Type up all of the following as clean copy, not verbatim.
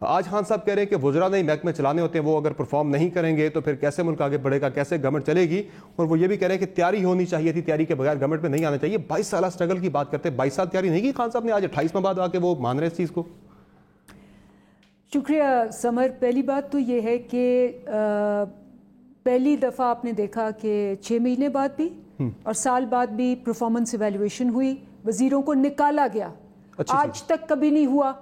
آج خان صاحب کہہ رہے ہیں کہ وزراء نے محکمے چلانے ہوتے ہیں, وہ اگر پرفارم نہیں کریں گے تو پھر کیسے ملک آگے بڑھے گا, کیسے گورنمنٹ چلے گی. اور وہ یہ بھی کہہ رہے ہیں کہ تیاری ہونی چاہیے تھی, تیاری کے بغیر گورنمنٹ میں نہیں آنا چاہیے. 22 سالہ اسٹرگل کی بات کرتے ہیں, 22 سال تیاری نہیں کی خان صاحب نے, آج 28 ماہ بعد آ کے وہ مان رہے اس چیز کو. شکریہ سمر. پہلی بات تو یہ ہے کہ پہلی دفعہ آپ نے دیکھا کہ 6 مہینے بعد بھی اور سال بعد بھی پرفارمنس ایویلویشن ہوئی, وزیروں کو نکالا گیا. آج تک کبھی نہیں ہوا.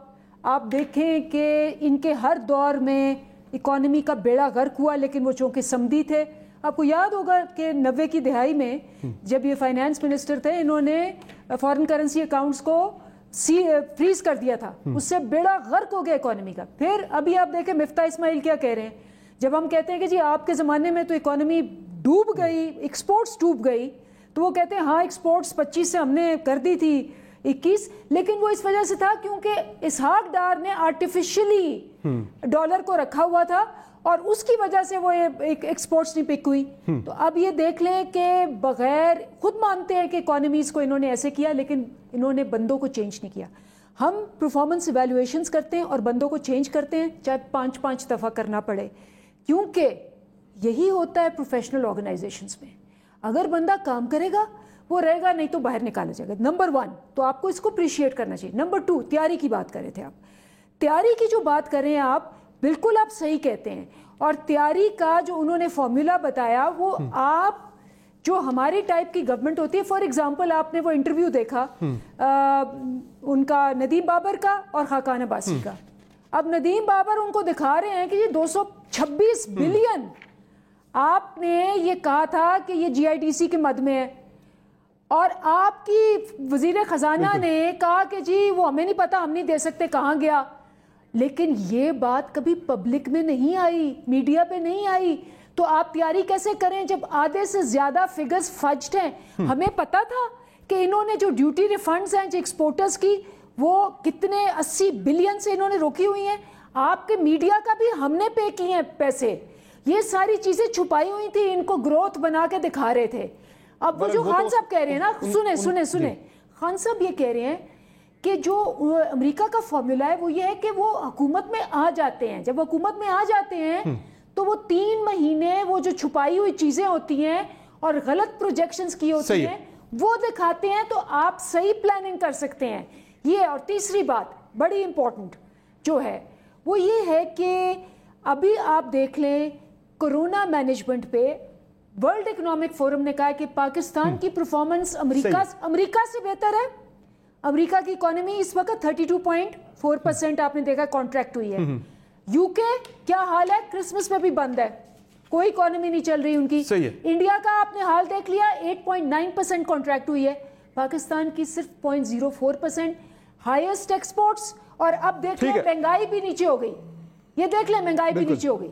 آپ دیکھیں کہ ان کے ہر دور میں اکانومی کا بیڑا غرق ہوا, لیکن وہ چونکہ سمدی تھے. آپ کو یاد ہوگا کہ 90 کی دہائی میں جب یہ فائنانس منسٹر تھے, انہوں نے فارن کرنسی اکاؤنٹس کو فریز کر دیا تھا, اس سے بیڑا غرق ہو گیا اکانومی کا. پھر ابھی آپ دیکھیں مفتاح اسماعیل کیا کہہ رہے ہیں, جب ہم کہتے ہیں کہ جی آپ کے زمانے میں تو اکانومی ڈوب گئی, ایکسپورٹس ڈوب گئی, تو وہ کہتے ہیں ہاں ایکسپورٹس 25 سے ہم نے کر دی تھی 21, لیکن وہ اس وجہ سے تھا کیونکہ اسحاق ڈار نے آرٹیفیشلی ڈالر کو رکھا ہوا تھا اور اس کی وجہ سے وہ ایکسپورٹس نہیں پک ہوئی. تو اب یہ دیکھ لیں کہ بغیر, خود مانتے ہیں کہ اکانومیز کو انہوں نے ایسے کیا, لیکن انہوں نے بندوں کو چینج نہیں کیا. ہم پرفارمنس ایویلویشنز کرتے ہیں اور بندوں کو چینج کرتے ہیں, چاہے 5 دفعہ کرنا پڑے, کیونکہ یہی ہوتا ہے پروفیشنل آرگنائزیشنز میں. اگر بندہ کام کرے گا وہ رہے گا, نہیں تو باہر نکالا جائے گا. نمبر 1 تو آپ کو اس کو اپریشیٹ کرنا چاہیے. نمبر 2 تیاری کی بات کر رہے تھے آپ, تیاری کی جو بات کر رہے ہیں آپ, بالکل آپ صحیح کہتے ہیں. اور تیاری کا جو انہوں نے فارمولا بتایا, وہ آپ جو ہماری ٹائپ کی گورنمنٹ ہوتی ہے, فار ایگزامپل آپ نے وہ انٹرویو دیکھا ان کا ندیم بابر کا اور خاقان عباسی کا. اب ندیم بابر ان کو دکھا رہے ہیں کہ یہ 226 بلین آپ نے یہ کہا تھا کہ یہ جی آئی ڈی سی کے مد میں ہے, اور آپ کی وزیر خزانہ نے کہا کہ جی وہ ہمیں نہیں پتا, ہم نہیں دے سکتے, کہاں گیا. لیکن یہ بات کبھی پبلک میں نہیں آئی, میڈیا پہ نہیں آئی. تو آپ تیاری کیسے کریں جب آدھے سے زیادہ فگرز فجڈ ہیں. ہمیں پتا تھا کہ انہوں نے جو ڈیوٹی ریفنڈز ہیں جو ایکسپورٹرز کی, وہ کتنے 80 بلین سے انہوں نے روکی ہوئی ہیں. آپ کے میڈیا کا بھی ہم نے پے کیے ہیں پیسے. یہ ساری چیزیں چھپائی ہوئی تھی, ان کو گروتھ بنا کے دکھا رہے تھے. اب وہ جو خان صاحب کہہ رہے ہیں نا, سنیں خان صاحب یہ کہہ رہے ہیں کہ جو امریکہ کا فارمولا ہے وہ یہ ہے کہ وہ حکومت میں آ جاتے ہیں. جب حکومت میں آ جاتے ہیں تو وہ 3 مہینے وہ جو چھپائی ہوئی چیزیں ہوتی ہیں اور غلط پروجیکشنز کی ہوتی ہیں وہ دکھاتے ہیں, تو آپ صحیح پلاننگ کر سکتے ہیں. یہ, اور تیسری بات بڑی امپورٹنٹ جو ہے وہ یہ ہے کہ ابھی آپ دیکھ لیں کورونا مینجمنٹ پہ ورلڈ اکنامک فورم نے کہا کہ پاکستان کی پرفارمنس امریکہ سے بہتر ہے. امریکہ کی اکانومی اس وقت 32.4% آپ نے دیکھا کانٹریکٹ ہوئی ہے. یو کے کیا حال ہے, کرسمس میں بھی بند ہے, کوئی اکانومی نہیں چل رہی ان کی. انڈیا کا آپ نے حال دیکھ لیا, 8.9% کانٹریکٹ ہوئی ہے. پاکستان کی صرف 0.04%, ہائیسٹ ایکسپورٹس. اور اب دیکھ لیں مہنگائی بھی نیچے ہو گئی, یہ دیکھ لیں مہنگائی بھی نیچے ہو گئی.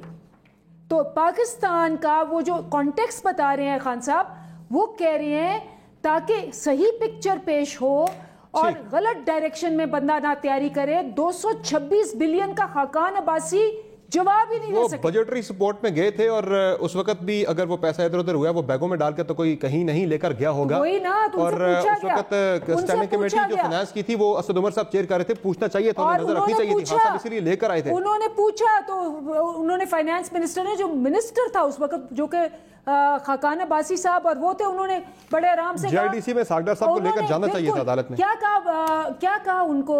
تو پاکستان کا وہ جو کانٹیکسٹ بتا رہے ہیں خان صاحب, وہ کہہ رہے ہیں تاکہ صحیح پکچر پیش ہو اور غلط ڈائریکشن میں بندہ نہ تیاری کرے. 226 بلین کا خاقان عباسی جواب ہی نہیں دے سکے. وہ بجٹری سپورٹ میں گئے تھے اور اس وقت بھی اگر وہ پیسہ ادھر ادھر ہوا وہ بیگوں میں ڈال کے تو کوئی کہیں نہیں لے کر گیا ہوگا. اور اس وقت اسٹینڈنگ کمیٹی جو فائنانس کی تھی وہ اسد عمر صاحب چیئر کر رہے تھے, پوچھنا چاہیے تھا, نظر رکھنی چاہیے تھی, خان صاحب اسی لیے لے کر آئے تھے. انہوں نے پوچھا تو انہوں نے فائنانس منسٹر نے, جو منسٹر تھا اس وقت جو کہ خاقان عباسی صاحب, اور وہ تھے, انہوں نے بڑے آرام سے جی آئی ڈی سی میں اسحاق ڈار صاحب کو لے کر جانا چاہیے تھا عدالت میں. کیا کہا ان کو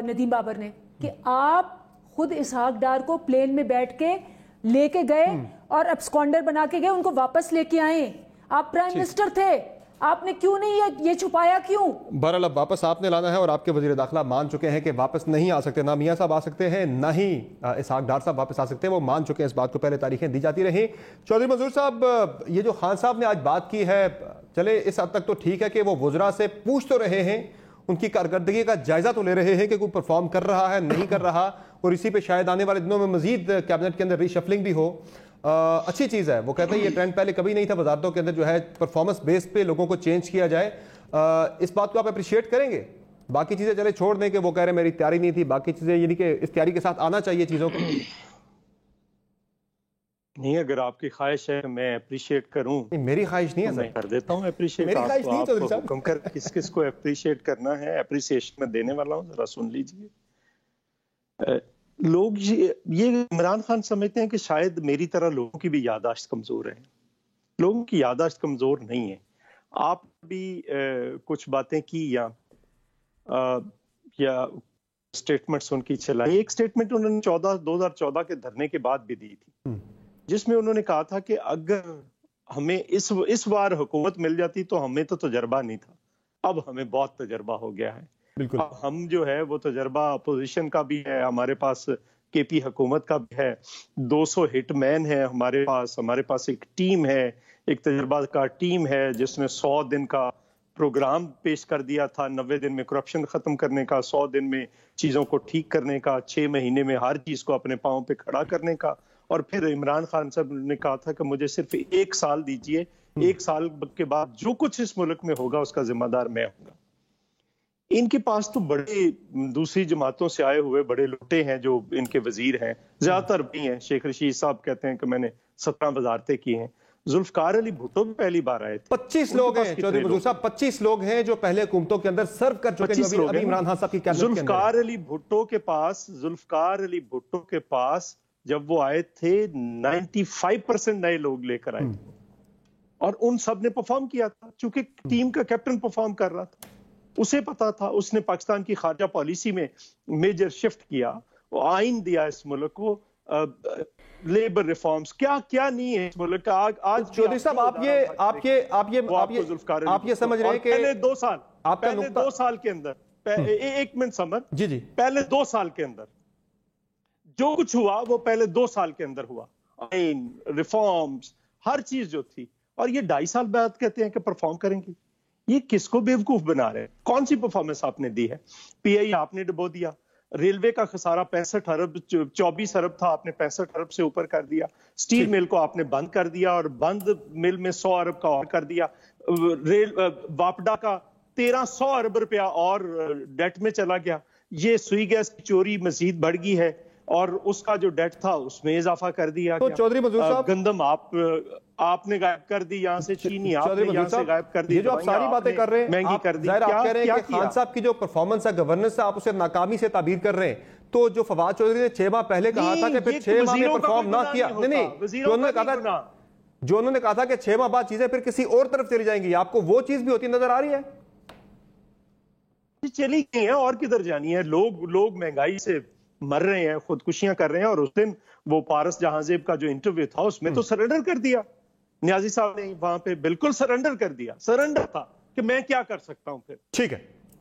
ندیم بابر نے کہ آپ خود اسحاق ڈار کو پلین میں بیٹھ کے لے کے گئے اور ابسکونڈر بنا کے گئے, ان کو واپس لے کے آئے. آپ پرائم منسٹر تھے, آپ نے کیوں نہیں یہ چھپایا, کیوں؟ بہرحال اب واپس آپ نے لانا ہے اور آپ کے وزیر داخلہ مان چکے ہیں کہ واپس نہیں آ سکتے. نہ میاں صاحب آ سکتے ہیں, نہ ہی اسحاق ڈار صاحب واپس آ سکتے ہیں, وہ مان چکے ہیں اس بات کو, پہلے تاریخیں دی جاتی رہیں. چودھری منظور صاحب, یہ جو خان صاحب نے آج بات کی ہے, چلے اس حد تک تو ٹھیک ہے کہ وہ وزراء سے پوچھ تو رہے ہیں, ان کی کارکردگی کا جائزہ تو لے رہے ہیں کہ کوئی پرفارم کر رہا ہے نہیں کر رہا, اور اسی پہ شاید آنے والے دنوں میں مزید کیبنٹ کے اندر ری شفلنگ بھی ہو. اچھی چیز ہے. وہ کہتے ہیں یہ ٹرینڈ پہلے کبھی نہیں تھا وزارتوں کے اندر جو ہے پرفارمنس بیس پہ لوگوں کو چینج کیا جائے. اس بات کو آپ اپریشیٹ کریں گے؟ باقی چیزیں چلے چھوڑ دیں کہ وہ کہہ رہے ہیں میری تیاری نہیں تھی, باقی چیزیں یعنی کہ اس تیاری کے ساتھ آنا چاہیے چیزوں کو. نہیں, اگر آپ کی خواہش ہے میں اپریشیٹ کروں. میری خواہش نہیں ہے سر, میں کر دیتا ہوں اپریشیٹ. میری خواہش نہیں چودھری صاحب. حکم کر کس کس کو اپریشیٹ کرنا ہے, اپریسیشن میں دینے والا ہوں, ذرا سن لیجئے. لوگ یہ عمران خان سمجھتے ہیں کہ شاید میری طرح لوگوں کی بھی یادداشت کمزور ہے. لوگوں کی یادداشت کمزور نہیں ہے. آپ بھی کچھ باتیں کی یا سٹیٹمنٹس ان کی چلائی. ایک سٹیٹمنٹ انہوں نے 2014 کے دھرنے کے بعد بھی دی تھی, جس میں انہوں نے کہا تھا کہ اگر ہمیں اس بار حکومت مل جاتی تو ہمیں تو تجربہ نہیں تھا, اب ہمیں بہت تجربہ ہو گیا ہے. بالکل. اب ہم جو ہے وہ تجربہ اپوزیشن کا بھی ہے, ہمارے پاس کے پی حکومت کا بھی ہے, 200 ہٹ مین ہے ہمارے پاس ایک ٹیم ہے, ایک تجربہ کار ٹیم ہے جس نے 100 دن کا پروگرام پیش کر دیا تھا, 90 دن میں کرپشن ختم کرنے کا, 100 دن میں چیزوں کو ٹھیک کرنے کا, 6 مہینے میں ہر چیز کو اپنے پاؤں پہ کھڑا کرنے کا. اور پھر عمران خان صاحب نے کہا تھا کہ مجھے صرف 1 سال دیجئے, 1 سال کے بعد جو کچھ اس ملک میں ہوگا اس کا ذمہ دار میں ہوں گا. ان کے پاس تو بڑے دوسری جماعتوں سے آئے ہوئے بڑے لوٹے ہیں جو ان کے وزیر ہیں, زیادہ تر بھی ہیں. شیخ رشید صاحب کہتے ہیں کہ میں نے 17 وزارتیں کی ہیں. ذوالفقار علی بھٹو بھی پہلی بار آئے تھے. 25 لوگ ہیں چودھری منظور صاحب, 25 لوگ ہیں جو پہلے حکومتوں کے اندر سرو کر چکے ہیں ابھی عمران خان صاحب کی قیادت کے اندر. ذوالفقار علی بھٹو کے پاس جب وہ آئے تھے 95% نئے لوگ لے کر آئے تھے, اور ان سب نے پرفارم کیا تھا چونکہ ٹیم کا کیپٹن پرفارم کر رہا تھا. اسے پتا تھا, اس نے پاکستان کی خارجہ پالیسی میں میجر شفٹ کیا, وہ آئین دیا اس ملک کو, لیبر ریفارمز کیا نہیں ہے اس ملک کا. آج چودھری صاحب آپ یہ سمجھ رہے ہیں کہ پہلے 2 سال کے اندر, 1 منٹ سمر, جی پہلے 2 سال کے اندر جو کچھ ہوا وہ پہلے 2 سال کے اندر ہوا. آئین, ریفارمز, ہر چیز جو تھی. اور یہ 2.5 سال بعد کہتے ہیں کہ پرفارم کریں گے. یہ کس کو بیوقوف بنا رہے ہیں؟ کون سی پرفارمنس آپ نے دی ہے؟ پی آئی آپ نے ڈبو دیا. ریلوے کا خسارہ 65 ارب 24 ارب تھا, آپ نے 65 ارب سے اوپر کر دیا. سٹیل مل کو آپ نے بند کر دیا, اور بند مل میں 100 ارب کا اور کر دیا. واپڈا کا 1300 ارب روپیہ اور ڈیٹ میں چلا گیا. یہ سوئی گیس کی چوری مزید بڑھ گئی ہے, اور اس کا جو ڈیٹ تھا اس میں اضافہ کر دیا گیا. چودھری منظور صاحب, گندم آپ نے غائب کر دی یہاں سے, چینی آپ نے یہاں سے غائب کر دی. یہ جو آپ ساری باتیں کر رہے ہیں, مہنگی کر دی. ظاہر آپ کہہ رہے ہیں کہ خان صاحب کی جو پرفارمنس ہے, گورننس ہے, آپ اسے ناکامی سے تعبیر کر رہے ہیں. تو جو فواد چودھری نے 6 ماہ پہلے کہا تھا کہ پھر 6 ماہ میں پرفارم نہ کیا, جو انہوں نے کہا تھا کہ 6 ماہ بعد چیزیں پھر کسی اور طرف چلی جائیں گی, آپ کو وہ چیز بھی ہوتی نظر آ رہی ہے؟ چلی گئی ہیں, اور کدھر جانی ہے. لوگ مہنگائی سے مر رہے ہیں, خودکشیاں کر رہے ہیں. اور اس دن وہ پارس جہانزیب کا جو انٹرویو تھا اس میں تو سرنڈر کر دیا نیازی صاحب نے, وہاں پہ بالکل سرنڈر کر دیا. سرنڈر تھا کہ میں کیا کر سکتا ہوں. پھر ٹھیک ہے,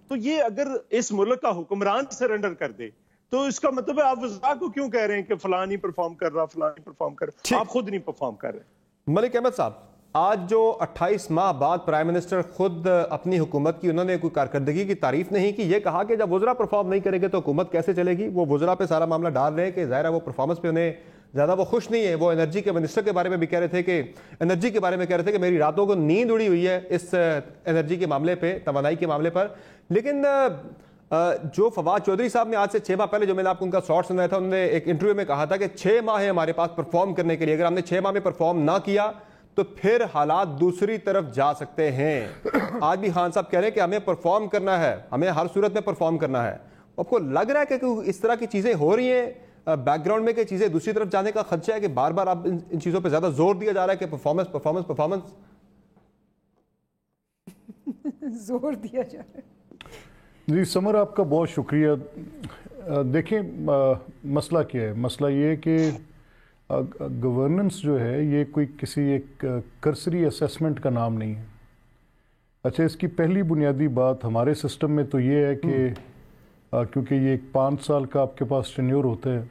تو یہ اگر اس ملک کا حکمران سرنڈر کر دے تو اس کا مطلب ہے آپ وزراء کو کیوں کہہ رہے ہیں کہ فلاں نہیں پرفارم کر رہا, فلاں نہیں پرفارم کر رہا, آپ خود نہیں پرفارم کر رہے. ملک احمد صاحب, آج جو 28 ماہ بعد پرائم منسٹر خود اپنی حکومت کی, انہوں نے کوئی کارکردگی کی تعریف نہیں کی, یہ کہا کہ جب وزراء پرفارم نہیں کریں گے تو حکومت کیسے چلے گی. وہ وزراء پہ سارا معاملہ ڈال رہے ہیں کہ ظاہر ہے وہ پرفارمنس پہ انہیں زیادہ وہ خوش نہیں ہے. وہ انرجی کے منسٹر کے بارے میں بھی کہہ رہے تھے کہ میری راتوں کو نیند اڑی ہوئی ہے اس انرجی کے معاملے پہ, توانائی کے معاملے پر. لیکن جو فواد چودھری صاحب نے آج سے 6 ماہ پہلے, جو میں نے آپ کو ان کا شارٹ سنایا تھا, انہوں نے ایک انٹرویو میں کہا تھا کہ 6 ماہ ہے ہمارے پاس پرفارم کرنے کے لیے, اگر ہم نے 6 ماہ میں پرفارم نہ کیا تو پھر حالات دوسری طرف جا سکتے ہیں. آج بھی خان صاحب کہہ رہے ہیں کہ ہمیں پرفارم کرنا ہے, ہمیں ہر صورت میں پرفارم کرنا ہے. آپ کو لگ رہا ہے کہ اس طرح کی چیزیں ہو رہی ہیں بیک گراؤنڈ میں, کہ چیزیں دوسری طرف جانے کا خدشہ ہے, کہ بار بار آپ ان چیزوں پہ زیادہ زور دیا جا رہا ہے کہ پرفارمنس پرفارمنس پرفارمنس زور دیا جا رہا ہے؟ جی سمر, آپ کا بہت شکریہ. دیکھیں مسئلہ کیا ہے. مسئلہ یہ ہے کہ گورننس جو ہے یہ کوئی کسی ایک کرسری اسیسمنٹ کا نام نہیں ہے. اچھا, اس کی پہلی بنیادی بات ہمارے سسٹم میں تو یہ ہے کہ کیونکہ یہ ایک 5 سال کا آپ کے پاس ٹینیور ہوتا ہے,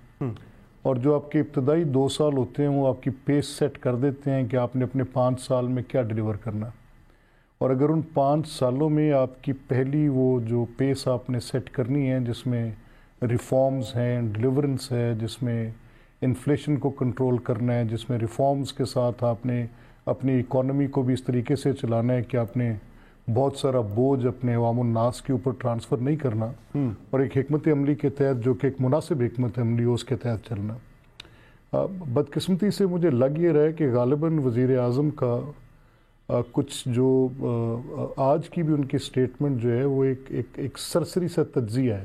اور جو آپ کے ابتدائی 2 سال ہوتے ہیں وہ آپ کی پیس سیٹ کر دیتے ہیں کہ آپ نے اپنے 5 سال میں کیا ڈیلیور کرنا. اور اگر ان 5 سالوں میں آپ کی پہلی وہ جو پیس آپ نے سیٹ کرنی ہے, جس میں ریفارمز ہیں, ڈیلیورنس ہے, جس میں انفلیشن کو کنٹرول کرنا ہے, جس میں ریفارمز کے ساتھ آپ نے اپنی اکانومی کو بھی اس طریقے سے چلانا ہے کہ آپ نے بہت سارا بوجھ اپنے عوام الناس کے اوپر ٹرانسفر نہیں کرنا, اور ایک حکمت عملی کے تحت جو کہ ایک مناسب حکمت عملی ہو اس کے تحت چلنا. بدقسمتی سے مجھے لگ یہ رہا ہے کہ غالباً وزیر اعظم کا کچھ جو آج کی بھی ان کی سٹیٹمنٹ جو ہے وہ ایک سرسری سا تجزیہ ہے.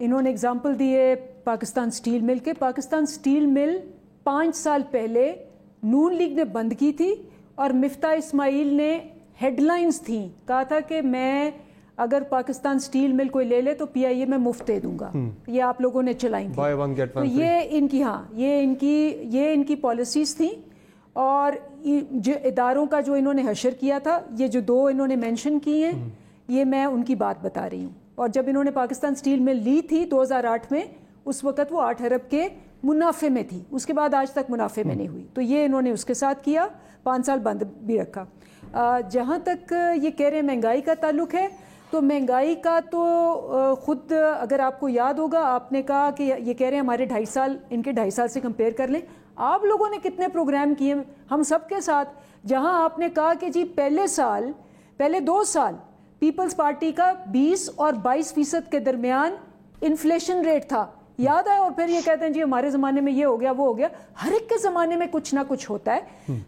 انہوں نے اگزامپل دی ہے پاکستان سٹیل مل کے. پاکستان سٹیل مل 5 سال پہلے نون لیگ نے بند کی تھی اور مفتاح اسماعیل نے ہیڈ لائنز تھیں, کہا تھا کہ میں اگر پاکستان سٹیل مل کوئی لے لے تو پی آئی اے میں مفت دے دوں گا. یہ آپ لوگوں نے چلائیں تھیں. تو یہ ان کی پالیسیز تھیں. اور جو اداروں کا جو انہوں نے حشر کیا تھا, یہ جو 2 انہوں نے مینشن کی ہیں, یہ میں ان کی بات بتا رہی ہوں. اور جب انہوں نے پاکستان سٹیل مل لی تھی 2008 میں, اس وقت وہ 8 ارب کے منافع میں تھی, اس کے بعد آج تک منافع میں نہیں ہوئی. تو یہ انہوں نے اس کے ساتھ کیا, 5 سال بند بھی رکھا. جہاں تک یہ کہہ رہے ہیں مہنگائی کا تعلق ہے, تو مہنگائی کا تو خود اگر آپ کو یاد ہوگا, آپ نے کہا کہ یہ کہہ رہے ہیں ہمارے 2.5 سال ان کے 2.5 سال سے کمپیئر کر لیں. آپ لوگوں نے کتنے پروگرام کیے ہم سب کے ساتھ, جہاں آپ نے کہا کہ جی پہلے 2 سال پیپلز پارٹی کا 20 اور 22% کے درمیان انفلیشن ریٹ تھا, یاد ہے. اور پھر یہ کہتے ہیں جی ہمارے زمانے میں یہ ہو گیا وہ ہو گیا. ہر ایک کے زمانے میں کچھ نہ کچھ ہوتا ہے.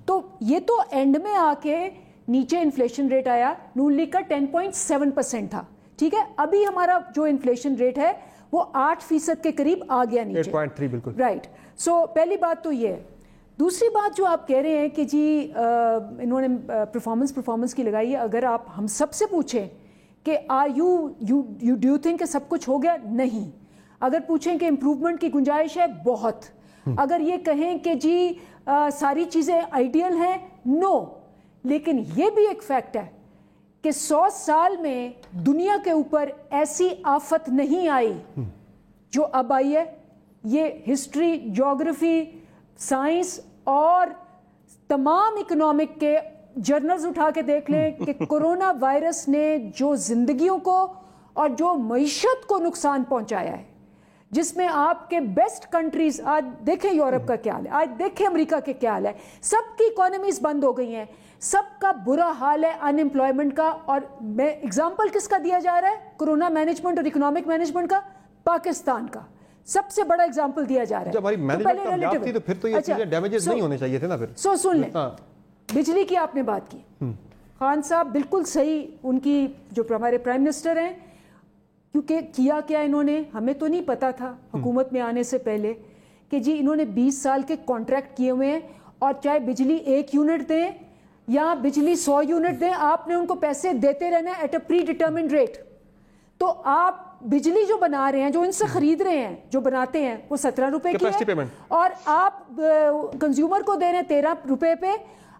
تو یہ تو اینڈ میں آ کے نیچے انفلیشن ریٹ آیا, نون لیگ کا 10.7% تھا, ٹھیک ہے. ابھی ہمارا جو انفلیشن ریٹ ہے وہ 8% کے قریب آ گیا نیچے, 8.3 بالکل رائٹ. سو پہلی بات تو یہ ہے. دوسری بات جو آپ کہہ رہے ہیں کہ جی انہوں نے پرفارمنس کی لگائی ہے, اگر آپ ہم سب سے پوچھیں کہ ڈو یو تھنک کہ سب کچھ ہو گیا, نہیں. اگر پوچھیں کہ امپروومنٹ کی گنجائش ہے, بہت. اگر یہ کہیں کہ جی ساری چیزیں آئیڈیل ہیں, نو. لیکن یہ بھی ایک فیکٹ ہے کہ 100 سال میں دنیا کے اوپر ایسی آفت نہیں آئی جو اب آئی ہے. یہ ہسٹری, جیوگرافی, سائنس اور تمام اکنامک کے جرنلز اٹھا کے دیکھ لیں کہ کورونا وائرس نے جو زندگیوں کو اور جو معیشت کو نقصان پہنچایا ہے, جس میں آپ کے بیسٹ کنٹریز, آج دیکھیں یورپ کا کیا حال ہے, آج دیکھیں امریکہ کے کیا حال ہے, سب کی اکانومیز بند ہو گئی ہیں, سب کا برا حال ہے ان امپلائمنٹ کا. اور میں ایگزامپل کس کا دیا جا رہا ہے کورونا مینجمنٹ اور اکنامک مینجمنٹ کا, پاکستان کا سب سے بڑا ایگزامپل دیا جا رہا ہے. جب ہماری مینجمنٹ کامیاب تھی تو پھر تو یہ چیزیں ڈیمیجز نہیں ہونے چاہیے تھے نا. پھر سن لیں, بجلی کی آپ نے بات کی, خان صاحب بالکل صحیح. ان کی جو ہمارے پرائم منسٹر ہیں, کیونکہ کیا انہوں نے, ہمیں تو نہیں پتا تھا حکومت میں آنے سے پہلے کہ جی انہوں نے 20 سال کے کانٹریکٹ کیے ہوئے ہیں, اور چاہے بجلی 1 یونٹ دیں یا بجلی 100 یونٹ دیں, آپ نے ان کو پیسے دیتے رہنا ہے at a predetermined rate. تو آپ بجلی جو بنا رہے ہیں, جو ان سے خرید رہے ہیں, جو بناتے ہیں, وہ 17 روپے کی ہے, اور آپ کنزیومر کو دے رہے ہیں 13 روپے پہ.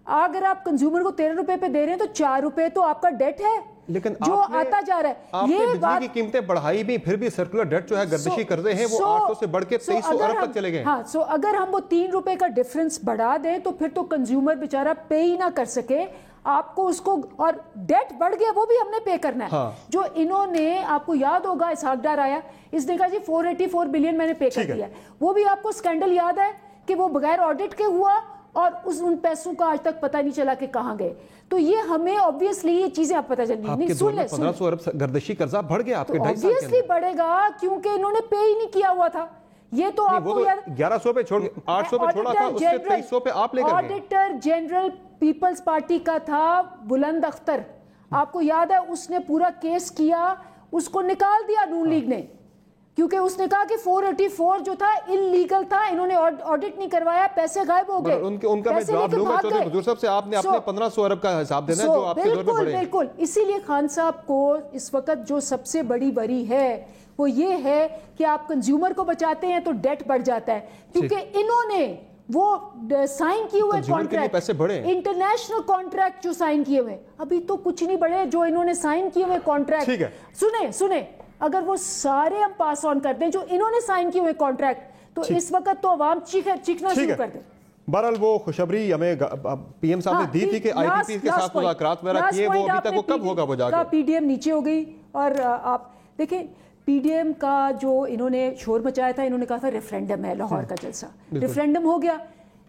اگر آپ کنزیومر کو 13 روپے پہ دے رہے ہیں تو 4 روپے تو آپ کا ڈیٹ ہے, لیکن جو آتا جا رہا ہے. آپ نے بجلی کی قیمتیں بڑھائی بھی, پھر بھی سرکولر ڈیٹ جو ہے گردشی قرضے ہیں وہ 800 سے بڑھ کے 2300 ارب تک چلے گئے. ہاں, سو اگر ہم وہ 3 روپے کا ڈفرنس بڑھا دیں تو پھر تو کنزیومر بیچارہ پے ہی نہ کر سکے, آپ کو اس کو, اور ڈیٹ بڑھ گیا وہ بھی ہم نے پے کرنا ہے. جو انہوں نے, آپ کو یاد ہوگا اسحاق ڈار آیا, اس نے کہا جی 484 بلین میں نے پے کر دیا. وہ بھی آپ کو اسکینڈل یاد ہے کہ وہ بغیر آڈٹ کے ہوا, اور ان پیسوں کا آج تک پتہ نہیں چلا کہ کہاں گئے. تو یہ ہمیں obviously یہ چیزیں آپ پتہ چل نہیں. سن لیں, 1500 ارب گردشی قرضہ بڑھ گیا آپ کے 2.5 سال کے اندر. obviously بڑھے گا کیونکہ انہوں نے پے ہی نہیں کیا ہوا تھا. یہ تو آپ کو 1100 پہ چھوڑ 800 پہ چھوڑا تھا, اس سے 2300 پہ آپ لے کر گئے. آڈیٹر جنرل پیپلز پارٹی کا تھا بلند اختر, آپ کو یاد ہے, اس نے پورا کیس کیا, اس کو نکال دیا نون لیگ نے, کیونکہ اس نے کہا کہ 484 جو تھا انلیگل تھا, انہوں نے آڈٹ نہیں کروایا, پیسے غائب ہو گئے. ان کا میں جواب لوں گا چودھری حضور صاحب سے, آپ نے اپنے 1500 ارب کا حساب دینا ہے جو آپ کے دور میں بڑھے. بالکل, اسی لیے خان صاحب کو اس وقت جو سب سے بڑی وری ہے وہ یہ ہے کہ آپ کنزیومر کو بچاتے ہیں تو ڈیٹ بڑھ جاتا ہے, کیونکہ انہوں نے وہ سائن کیے ہوئے کانٹریکٹ, انٹرنیشنل کانٹریکٹ جو سائن کیے ہوئے, ابھی تو کچھ نہیں بڑھے. جو انہوں نے سائن کیے ہوئے کانٹریکٹ, سنیں, اگر وہ سارے ہم پاس آن کر دیں جو انہوں نے سائن کیے ہوئے کانٹریکٹ, تو اس وقت تو عوام چیخنا شروع کر دیں. بہرحال وہ خوشخبری ہمیں پی ایم صاحب نے دی تھی کہ آئی ٹی پی کے ساتھ مذاکرات وغیرہ کیے, وہ ابھی تک وہ کب ہوگا وہ جا کے. پی ڈی ایم نیچے ہو گئی, اور آپ دیکھیں پی ڈی ایم کا جو انہوں نے شور مچایا تھا, انہوں نے کہا تھا ریفرینڈم ہے, لاہور کا جلسہ, ریفرینڈم ہو گیا,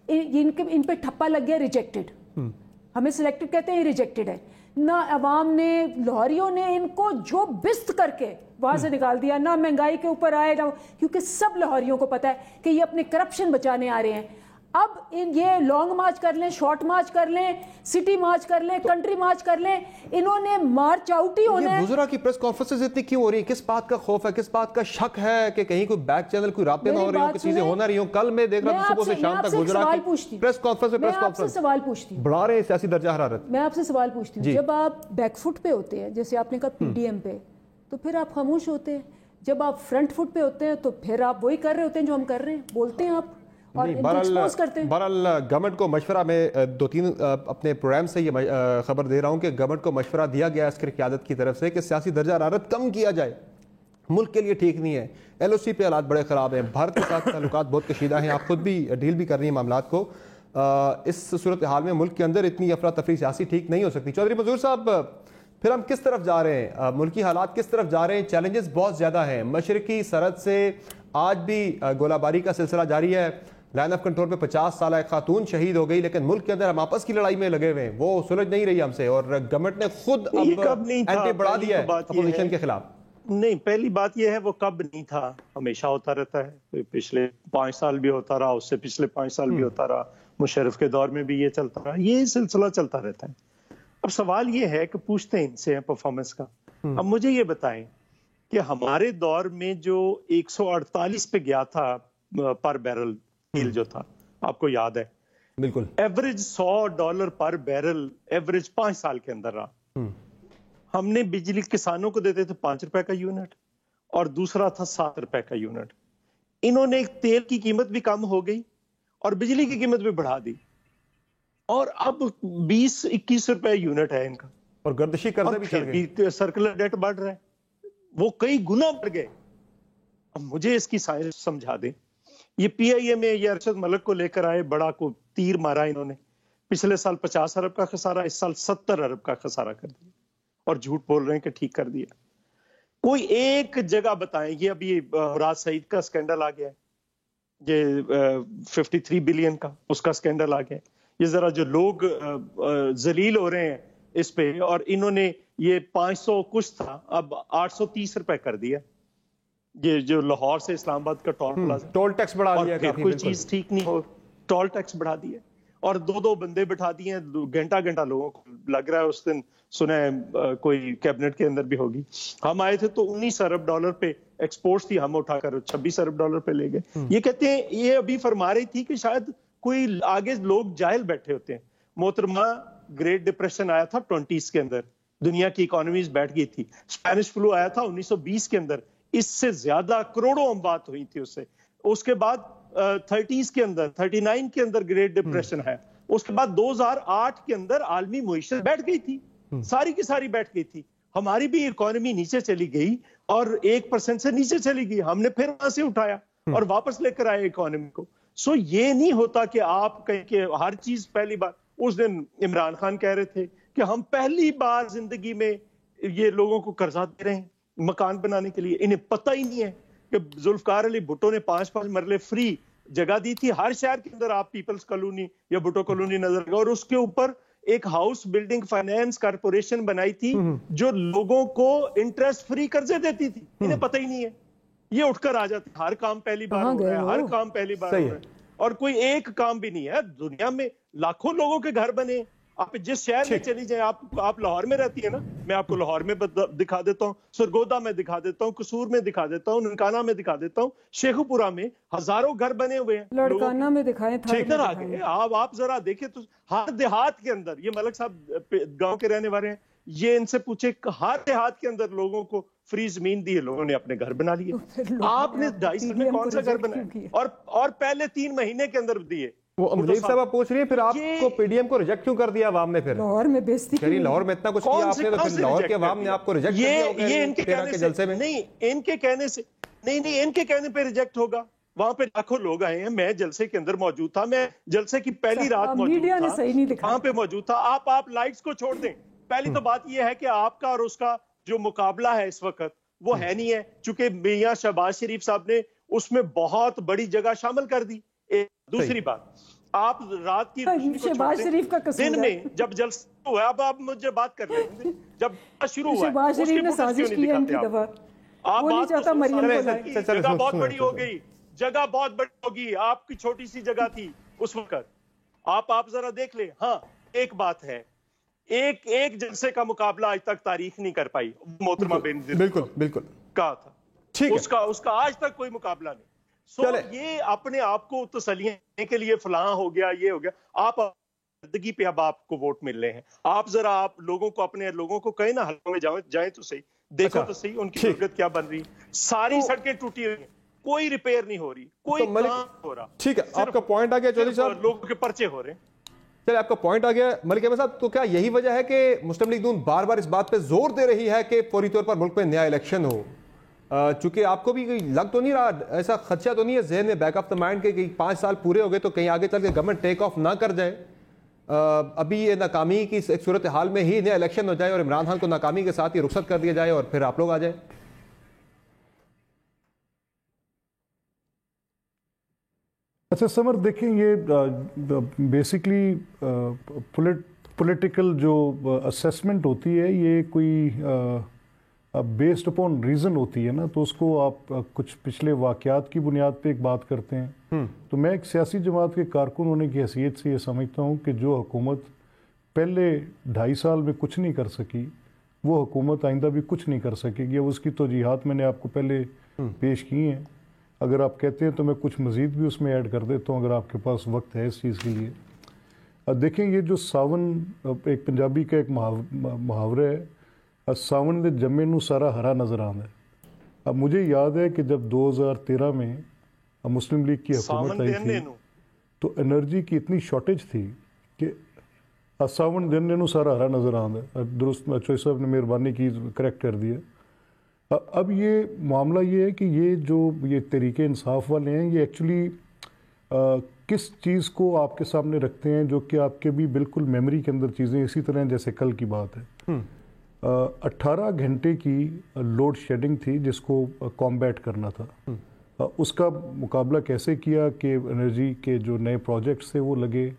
ان پہ ٹھپا لگ گیا ریجیکٹڈ. ہمیں سلیکٹڈ کہتے ہیں, ریجیکٹڈ ہے. نہ عوام نے, لاہوریوں نے ان کو جو بست کر کے وہاں سے نکال دیا, نہ مہنگائی کے اوپر آئے, نہ, کیونکہ سب لاہوریوں کو پتا ہے کہ یہ اپنے کرپشن بچانے آ رہے ہیں. اب یہ لانگ مارچ کر لیں, شارٹ مارچ کر لیں, سٹی مارچ کر لیں, کنٹری مارچ کر لیں, انہوں نے مارچ آؤٹ ہی ہونا ہے. وزراء کی پریس کانفرنسز اتنی کیوں ہو رہی ہیں؟ کس بات کا خوف ہے, کس بات کا شک ہے کہ کہیں کوئی بیک چینل, کوئی رابطے نہ ہو رہے ہوں, کچھ چیزیں ہو نہ رہی ہوں؟ کل میں دیکھ رہا تھا صبح سے شام تک وزراء کی پریس کانفرنس سوال پوچھتی ہوں, بڑھا رہے ہیں سیاسی درجہ حرارت. میں آپ سے سوال پوچھتی ہوں, جب آپ بیک فٹ پہ ہوتے ہیں, جیسے آپ نے کہا پی ڈی ایم پہ, تو پھر آپ خاموش ہوتے ہیں. جب آپ فرنٹ فٹ پہ ہوتے ہیں تو پھر آپ وہی کر رہے ہوتے ہیں جو ہم کر رہے ہیں, بولتے ہیں آپ اور ایکسپوز کرتے ہیں. بہرحال گورنمنٹ کو مشورہ, میں 2-3 اپنے پروگرام سے یہ خبر دے رہا ہوں کہ گورنمنٹ کو مشورہ دیا گیا اس کی قیادت کی طرف سے کہ سیاسی درجہ حرارت کم کیا جائے, ملک کے لیے ٹھیک نہیں ہے. ایل او سی پہ حالات بڑے خراب ہیں, بھارت کے ساتھ تعلقات بہت کشیدہ ہیں, آپ خود بھی ڈیل بھی کر رہی ہیں معاملات کو. اس صورتحال میں ملک کے اندر اتنی افراتفری سیاسی ٹھیک نہیں ہو سکتی. چودھری منظور صاحب, پھر ہم کس طرف جا رہے ہیں, ملکی حالات کس طرف جا رہے ہیں؟ چیلنجز بہت زیادہ ہیں. مشرقی سرحد سے آج بھی گولہ باری کا سلسلہ جاری ہے. لائن آف کنٹرول پہ 50 سالہ ایک خاتون شہید ہو گئی, لیکن ملک کے اندر ہم آپس کی لڑائی میں لگے ہوئے ہیں, وہ سلجھ نہیں رہی ہم سے, اور گورنمنٹ نے خود اب اینٹی بڑھا دیا ہے اپوزیشن کے خلاف. نہیں, پہلی بات یہ ہے وہ کب نہیں تھا, ہمیشہ ہوتا رہتا ہے. پچھلے 5 سال بھی ہوتا رہا, اس سے پچھلے 5 سال بھی ہوتا رہا, مشرف کے دور میں بھی یہ چلتا رہا, یہ سلسلہ چلتا رہتا ہے. اب سوال یہ ہے کہ پوچھتے ہیں ان سے پرفارمنس کا. اب مجھے یہ بتائیں کہ ہمارے دور میں جو 148 پہ گیا تھا پر بیرل تیل جو تھا, آپ کو یاد ہے, بالکل ایوریج $100 پر بیرل ایوریج 5 سال کے اندر رہا. ہم نے بجلی کسانوں کو دیتے تھے 5 روپے کا یونٹ, اور دوسرا تھا 7 روپے کا یونٹ. انہوں نے تیل کی قیمت بھی کم ہو گئی اور بجلی کی قیمت بھی بڑھا دی, اور اب 20-21 روپے یونٹ ہے ان کا, اور گردشی قرضے بھی چڑھ گئے, سرکولر ڈیٹ بڑھ رہا ہے, وہ کئی گنا بڑھ گئے. اب مجھے اس کی سائنس سمجھا دیں. یہ پی آئی اے میں یہ ارشد ملک کو لے کر آئے, بڑا کو تیر مارا انہوں نے, پچھلے سال 50 ارب کا خسارہ, اس سال 70 ارب کا خسارہ کر دیا, اور جھوٹ بول رہے ہیں کہ ٹھیک کر دیا. کوئی ایک جگہ بتائیں. یہ ابھی مراد سعید کا سکینڈل آ گیا ہے, یہ 53 بلین کا, اس کا سکینڈل آ گیا ہے. یہ ذرا جو لوگ ذلیل ہو رہے ہیں اس پہ, اور انہوں نے یہ 500 کچھ تھا, اب 830 روپے کر دیا. یہ جو لاہور سے اسلام آباد کا ٹول پلازا, ٹول ٹیکس بڑھا دیا, کوئی چیز ٹھیک نہیں ہو, ٹول ٹیکس بڑھا دیا, اور 2 بندے بٹھا دیے, گھنٹہ لوگوں کو لگ رہا ہے. اس دن سنا ہے کوئی کیبنٹ کے اندر بھی ہوگی. ہم آئے تھے تو $19 ارب پہ ایکسپورٹس تھی, ہم اٹھا کر $26 ارب پہ لے گئے. یہ کہتے ہیں, یہ ابھی فرما رہی تھی کہ شاید کوئی آگے لوگ جاہل بیٹھے ہوتے ہیں. محترمہ, گریٹ ڈپریشن آیا تھا 20s کے اندر, دنیا کی اکانومیز بیٹھ گئی تھی. اسپینش فلو آیا تھا 1920 کے اندر, اس سے زیادہ کروڑوں اموات ہوئی تھی اس سے. اس کے بعد 30s کے اندر, 39 کے اندر گریٹ ڈپریشن ہے. اس کے بعد 2008 کے اندر عالمی معیشت بیٹھ گئی تھی, ساری کی ساری بیٹھ گئی تھی. ہماری بھی اکانومی نیچے چلی گئی, اور 1% سے نیچے چلی گئی. ہم نے پھر وہاں سے اٹھایا اور واپس لے کر آئے اکانومی کو. سو یہ نہیں ہوتا کہ آپ کہیں کہ ہر چیز پہلی بار. اس دن عمران خان کہہ رہے تھے کہ ہم پہلی بار زندگی میں یہ لوگوں کو قرضہ دے رہے ہیں مکان بنانے کے لیے. انہیں پتہ ہی نہیں ہے کہ ذوالفقار علی بھٹو نے 5 مرلے فری جگہ دی تھی ہر شہر کے اندر. آپ پیپلز کالونی یا بھٹو کالونی نظر گا, اور اس کے اوپر ایک ہاؤس بلڈنگ فائنانس کارپوریشن بنائی تھی جو لوگوں کو انٹرسٹ فری قرضے دیتی تھی. انہیں پتہ ہی نہیں ہے. یہ اٹھ کر آ جاتے, ہر کام پہلی بار ہو رہا ہے, ہر کام پہلی بار ہو رہا ہے, اور کوئی ایک کام بھی نہیں ہے. دنیا میں لاکھوں لوگوں کے گھر بنے. آپ جس شہر میں چلی جائیں, آپ لاہور میں رہتی ہیں نا, میں آپ کو لاہور میں دکھا دیتا ہوں, سرگودا میں دکھا دیتا ہوں, قصور میں دکھا دیتا ہوں, ننکانہ میں دکھا دیتا ہوں, شیخو پورہ میں ہزاروں گھر بنے ہوئے ہیں. لڑکانہ میں دکھائیں, ادھر آ گئے. آپ ذرا دیکھیں تو ہر دیہات کے اندر, یہ ملک صاحب گاؤں کے رہنے والے ہیں, یہ ان سے پوچھے ہر دیہات کے اندر لوگوں کو فری زمین دی ہے, لوگوں نے اپنے گھر بنا لیے. آپ نے 2.5 سال میں کون سا گھر بنایا, اور پہلے 3 مہینے کے اندر دیے. وہ امریک صاحب پوچھ رہی ہیں پھر آپ کو پی ڈی ایم کو ریجیکٹ کیوں کر دیا عوام نے؟ پھر لاہور میں بیزتی کری, لاہور میں اتنا کچھ کیا آپ نے, تو پھر لاہور کے عوام نے آپ کو ریجیکٹ کیا ہوگا. یہ ان کے جلسے میں نہیں, ان کے کہنے سے نہیں, ان کے کہنے پہ ریجیکٹ ہوگا. وہاں پہ لاکھوں لوگ آئے ہیں, میں جلسے کے اندر موجود تھا, میں جلسے کی پہلی رات موجود تھا, وہاں پہ موجود تھا. آپ لائٹس کو چھوڑ دیں. پہلی تو بات یہ ہے کہ آپ کا اور اس کا جو مقابلہ ہے اس وقت وہ ہے نہیں ہے, چونکہ میاں شہباز شریف صاحب نے اس میں بہت بڑی جگہ شامل کر دی. دوسری بات, آپ رات کی شہباز شریف کا دن میں جب جلسہ ہوا, اب آپ مجھے بات کر رہے ہیں, جب شروع ہوا شہباز شریف نے سازش کی ہے ان کی دفعہ, وہ نہیں چاہتا مریم کو لائے. جگہ بہت بڑی ہو گئی, جگہ بہت بڑی ہوگی, آپ کی چھوٹی سی جگہ تھی, اس وقت. آپ ذرا دیکھ لیں. ہاں ایک بات ہے, ایک جلسے کا مقابلہ آج تک تاریخ نہیں کر پائی, محترمہ بینظیر بالکل کہا تھا, ٹھیک ہے, اس کا آج تک کوئی مقابلہ نہیں. سو یہ اپنے آپ کو تسلیے کے لیے فلاں ہو گیا, یہ ہو گیا, آپ زندگی پہ اب آپ کو ووٹ مل رہے ہیں. آپ ذرا آپ اپنے لوگوں کو کہیں نا حلقوں میں جائیں تو صحیح, دیکھو تو صحیح ان کی ضرورت کیا بن رہی. ساری سڑکیں ٹوٹی ہوئی ہیں, کوئی ریپیئر نہیں ہو رہی, کوئی کام ہو رہا. ٹھیک ہے, آپ کا پوائنٹ آ گیا چودھری صاحب, لوگوں کے پرچے ہو رہے ہیں. چلے آپ کا پوائنٹ آ گیا ملک احمد صاحب. تو کیا یہی وجہ ہے کہ مسلم لیگ نون بار بار اس بات پہ زور دے رہی ہے کہ فوری طور پر ملک میں نیا الیکشن ہو, چونکہ آپ کو بھی لگ تو نہیں رہا, ایسا خدشہ تو نہیں ہے ذہن میں بیک آف دا مائنڈ کہ 5 سال پورے ہو گئے تو کہیں آگے چل کے گورنمنٹ ٹیک آف نہ کر جائے, ابھی یہ ناکامی کی ایک صورتحال میں ہی نیا الیکشن ہو جائے اور عمران خان کو ناکامی کے ساتھ ہی رخصت کر دیا جائے اور پھر آپ لوگ آ جائیں؟ اچھا سمر, دیکھیں یہ بیسکلی پولیٹیکل جو اسیسمنٹ ہوتی ہے یہ کوئی بیسڈ اپون ریزن ہوتی ہے نا, تو اس کو آپ کچھ پچھلے واقعات کی بنیاد پہ ایک بات کرتے ہیں. تو میں ایک سیاسی جماعت کے کارکن ہونے کی حیثیت سے یہ سمجھتا ہوں کہ جو حکومت پہلے 2.5 سال میں کچھ نہیں کر سکی وہ حکومت آئندہ بھی کچھ نہیں کر سکے گی. اب اس کی توجیحات میں نے آپ کو پہلے پیش کی ہیں, اگر آپ کہتے ہیں تو میں کچھ مزید بھی اس میں ایڈ کر دیتا ہوں اگر آپ کے پاس وقت ہے اس چیز کے لیے. دیکھیں یہ جو ساون, ایک پنجابی کا ایک محاورہ ہے, ساون دے جمے نو سارا ہرا نظر آتا ہے. اب مجھے یاد ہے کہ جب 2013 میں مسلم لیگ کی حکومت آئی تھی تو انرجی کی اتنی شارٹیج تھی کہ ساون دن نو سارا ہرا نظر آتا ہے. درست چوئی صاحب نے مہربانی کی کریکٹ کر دیا. اب یہ معاملہ یہ ہے کہ یہ تحریک انصاف والے ہیں, یہ ایکچولی کس چیز کو آپ کے سامنے رکھتے ہیں جو کہ آپ کے بھی بالکل میموری کے اندر چیزیں اسی طرح جیسے کل کی بات ہے. 18 گھنٹے کی لوڈ شیڈنگ تھی جس کو کامبیٹ کرنا تھا. اس کا مقابلہ کیسے کیا کہ انرجی کے جو نئے پروجیکٹس تھے وہ لگے.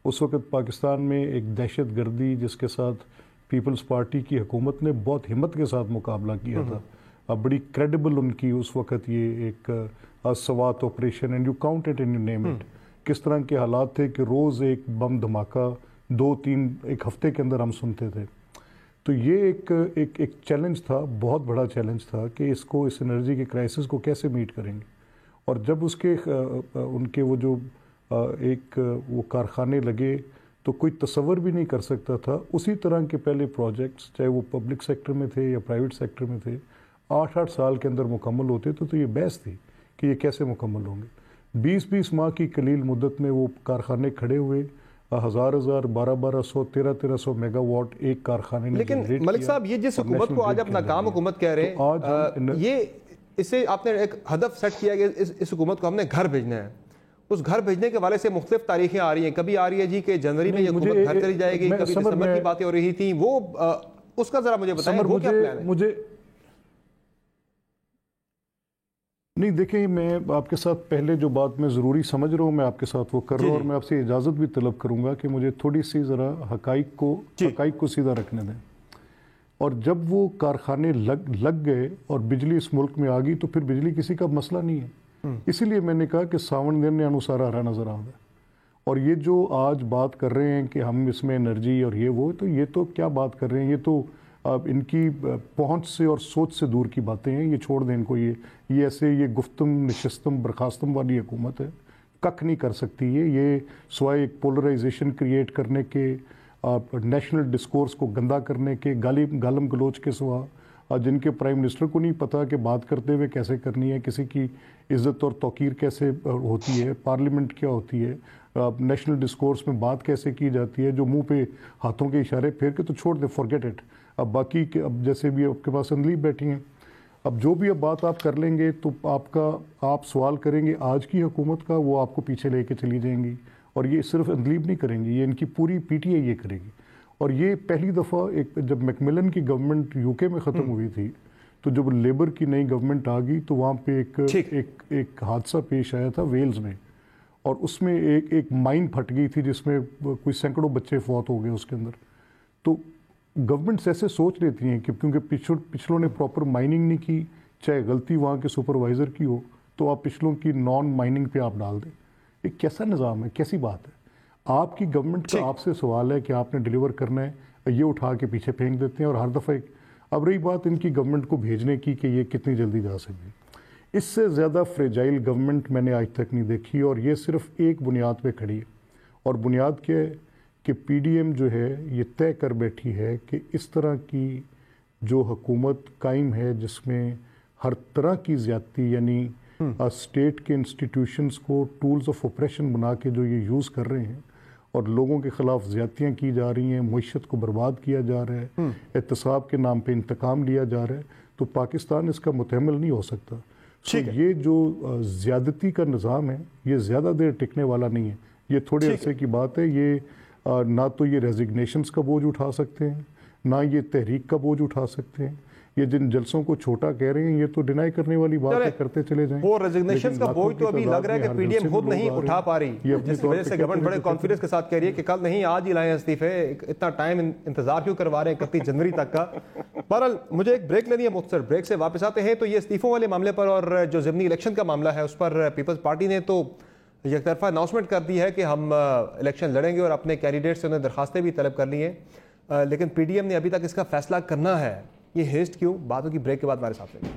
اس وقت پاکستان میں ایک دہشت گردی جس کے ساتھ پیپلز پارٹی کی حکومت نے بہت ہمت کے ساتھ مقابلہ کیا تھا, بڑی کریڈیبل ان کی اس وقت یہ ایک Swat operation, and you count it and you name it. کس طرح کے حالات تھے کہ روز ایک بم دھماکہ 2-3 ایک ہفتے کے اندر ہم سنتے تھے. تو یہ ایک چیلنج تھا, بہت بڑا چیلنج تھا کہ اس انرجی کے کرائسس کو کیسے میٹ کریں گے. اور جب ان کے وہ جو وہ کارخانے لگے تو کوئی تصور بھی نہیں کر سکتا تھا اسی طرح کے پہلے پروجیکٹس چاہے وہ پبلک سیکٹر میں تھے یا پرائیویٹ سیکٹر میں تھے 8 سال کے اندر مکمل ہوتے تو یہ بحث تھی کہ یہ کیسے مکمل ہوں گے. 20 ماہ کی قلیل مدت میں وہ کارخانے کھڑے ہوئے, 1000 1200 1300 میگا واٹ ایک کارخانے نے. لیکن ملک صاحب یہ جس حکومت کو آج آپ ناکام حکومت کہہ رہے ہیں, یہ اسے آپ نے ایک ہدف سیٹ کیا کہ اس حکومت کو ہم نے گھر بھیجنا ہے. اس گھر بھیجنے کے حوالے سے مختلف تاریخیں آ رہی ہیں. کبھی آ رہی ہے جی کہ جنوری میں یہ حکومت گھر چلی جائے گی, کبھی دسمبر کی باتیں ہو رہی تھیں, وہ اس کا ذرا مجھے بتائیں وہ کیا پلان ہے. نہیں دیکھیں, میں آپ کے ساتھ پہلے جو بات میں ضروری سمجھ رہا ہوں میں آپ کے ساتھ وہ کر رہا ہوں, اور میں آپ سے اجازت بھی طلب کروں گا کہ مجھے تھوڑی سی ذرا حقائق کو سیدھا رکھنے دیں. اور جب وہ کارخانے لگ گئے اور بجلی اس ملک میں آ گئی تو پھر بجلی کسی کا مسئلہ نہیں ہے. اسی لیے میں نے کہا کہ ساون دن انوسارا ہرا نظر آتا ہے. اور یہ جو آج بات کر رہے ہیں کہ ہم اس میں انرجی اور یہ تو کیا بات کر رہے ہیں, یہ تو ان کی پہنچ سے اور سوچ سے دور کی باتیں ہیں. یہ چھوڑ دیں ان کو, یہ ایسے یہ گفتم نشستم برخاستم والی حکومت ہے, ککھ نہیں کر سکتی. یہ سوائے ایک پولرائزیشن کریٹ کرنے کے, نیشنل ڈسکورس کو گندا کرنے کے, گالم گلوچ کے سوا, جن کے پرائم منسٹر کو نہیں پتا کہ بات کرتے ہوئے کیسے کرنی ہے, کسی کی عزت اور توقیر کیسے ہوتی ہے, پارلیمنٹ کیا ہوتی ہے, نیشنل ڈسکورس میں بات کیسے کی جاتی ہے, جو منہ پہ ہاتھوں کے اشارے پھیر کے تو چھوڑ دیں, فارگیٹ اٹ. اب باقی اب جیسے بھی آپ کے پاس انلیب بیٹھی ہیں, اب جو بھی اب بات آپ کر لیں گے تو آپ سوال کریں گے آج کی حکومت کا, وہ آپ کو پیچھے لے کے چلی جائیں گی. اور یہ صرف انلیب نہیں کریں گی, یہ ان کی پوری پی ٹی آئی یہ کرے گی. اور یہ پہلی دفعہ جب میکملن کی گورنمنٹ یو کے میں ختم ہوئی تھی تو جب لیبر کی نئی گورنمنٹ آ گئی تو وہاں پہ ایک حادثہ پیش آیا تھا ویلز میں, اور اس میں ایک مائن پھٹ گئی تھی جس میں کوئی سینکڑوں بچے فوت ہو گئے اس کے اندر. تو گورنمنٹس ایسے سوچ لیتی ہیں کہ کیونکہ پچھلوں نے پراپر مائننگ نہیں کی, چاہے غلطی وہاں کے سپروائزر کی ہو, تو آپ پچھلوں کی نان مائننگ پہ آپ ڈال دیں. یہ کیسا نظام ہے, کیسی بات ہے؟ آپ کی گورنمنٹ کا آپ سے سوال ہے کہ آپ نے ڈیلیور کرنا ہے, یہ اٹھا کے پیچھے پھینک دیتے ہیں. اور ہر دفعہ اب رہی بات ان کی گورنمنٹ کو بھیجنے کی کہ یہ کتنی جلدی جا سکے, اس سے زیادہ فریجائل گورنمنٹ میں نے آج تک نہیں دیکھی. اور یہ صرف ایک بنیاد پہ کھڑی ہے, اور بنیاد کیا ہے کہ پی ڈی ایم جو ہے یہ طے کر بیٹھی ہے کہ اس طرح کی جو حکومت قائم ہے جس میں ہر طرح کی زیادتی, یعنی اسٹیٹ کے انسٹیٹیوشنز کو ٹولز آف آپریشن بنا کے جو یہ یوز کر رہے ہیں اور لوگوں کے خلاف زیادتیاں کی جا رہی ہیں, معیشت کو برباد کیا جا رہا ہے, احتساب کے نام پہ انتقام لیا جا رہا ہے, تو پاکستان اس کا متحمل نہیں ہو سکتا. یہ جو زیادتی کا نظام ہے یہ زیادہ دیر ٹکنے والا نہیں ہے. یہ تھوڑے عرصے کی بات ہے. یہ نہ تو یہ ریزگنیشنز کا بوجھ اٹھا سکتے ہیں, نہ یہ تحریک کا بوجھ اٹھا سکتے ہیں. یہ جن جلسوں کو چھوٹا کہہ رہے ہیں یہ تو ڈینائی کرنے والی بات ہے, کرتے چلے جائیں. وہ ریزگنیشنز کا بوجھ تو ابھی لگ رہا ہے کہ پی ڈی ایم خود نہیں اٹھا پا رہی, جس وجہ سے گورنمنٹ بڑے کانفیڈنس کے ساتھ کہہ رہی ہے کہ کل نہیں آج ہی لائیں استعفے. اتنا ٹائم انتظار کیوں کروا رہے ہیں 31 جنوری تک کا؟ بہرحال مجھے ایک بریک لینی ہے, مختصر بریک سے واپس آتے ہیں. تو یہ استعفوں والے معاملے پر اور جو ضمنی الیکشن کا معاملہ ہے اس پر پیپلز پارٹی نے تو یک طرفہ اناؤنسمنٹ کر دی ہے کہ ہم الیکشن لڑیں گے اور اپنے کینڈیڈیٹ سے انہیں درخواستیں بھی طلب کر لی ہیں, لیکن پی ڈی ایم نے ابھی تک اس کا فیصلہ کرنا ہے. یہ ہیسٹ کیوں؟ باتوں کی بریک کے بعد ہمارے ساتھ لیں.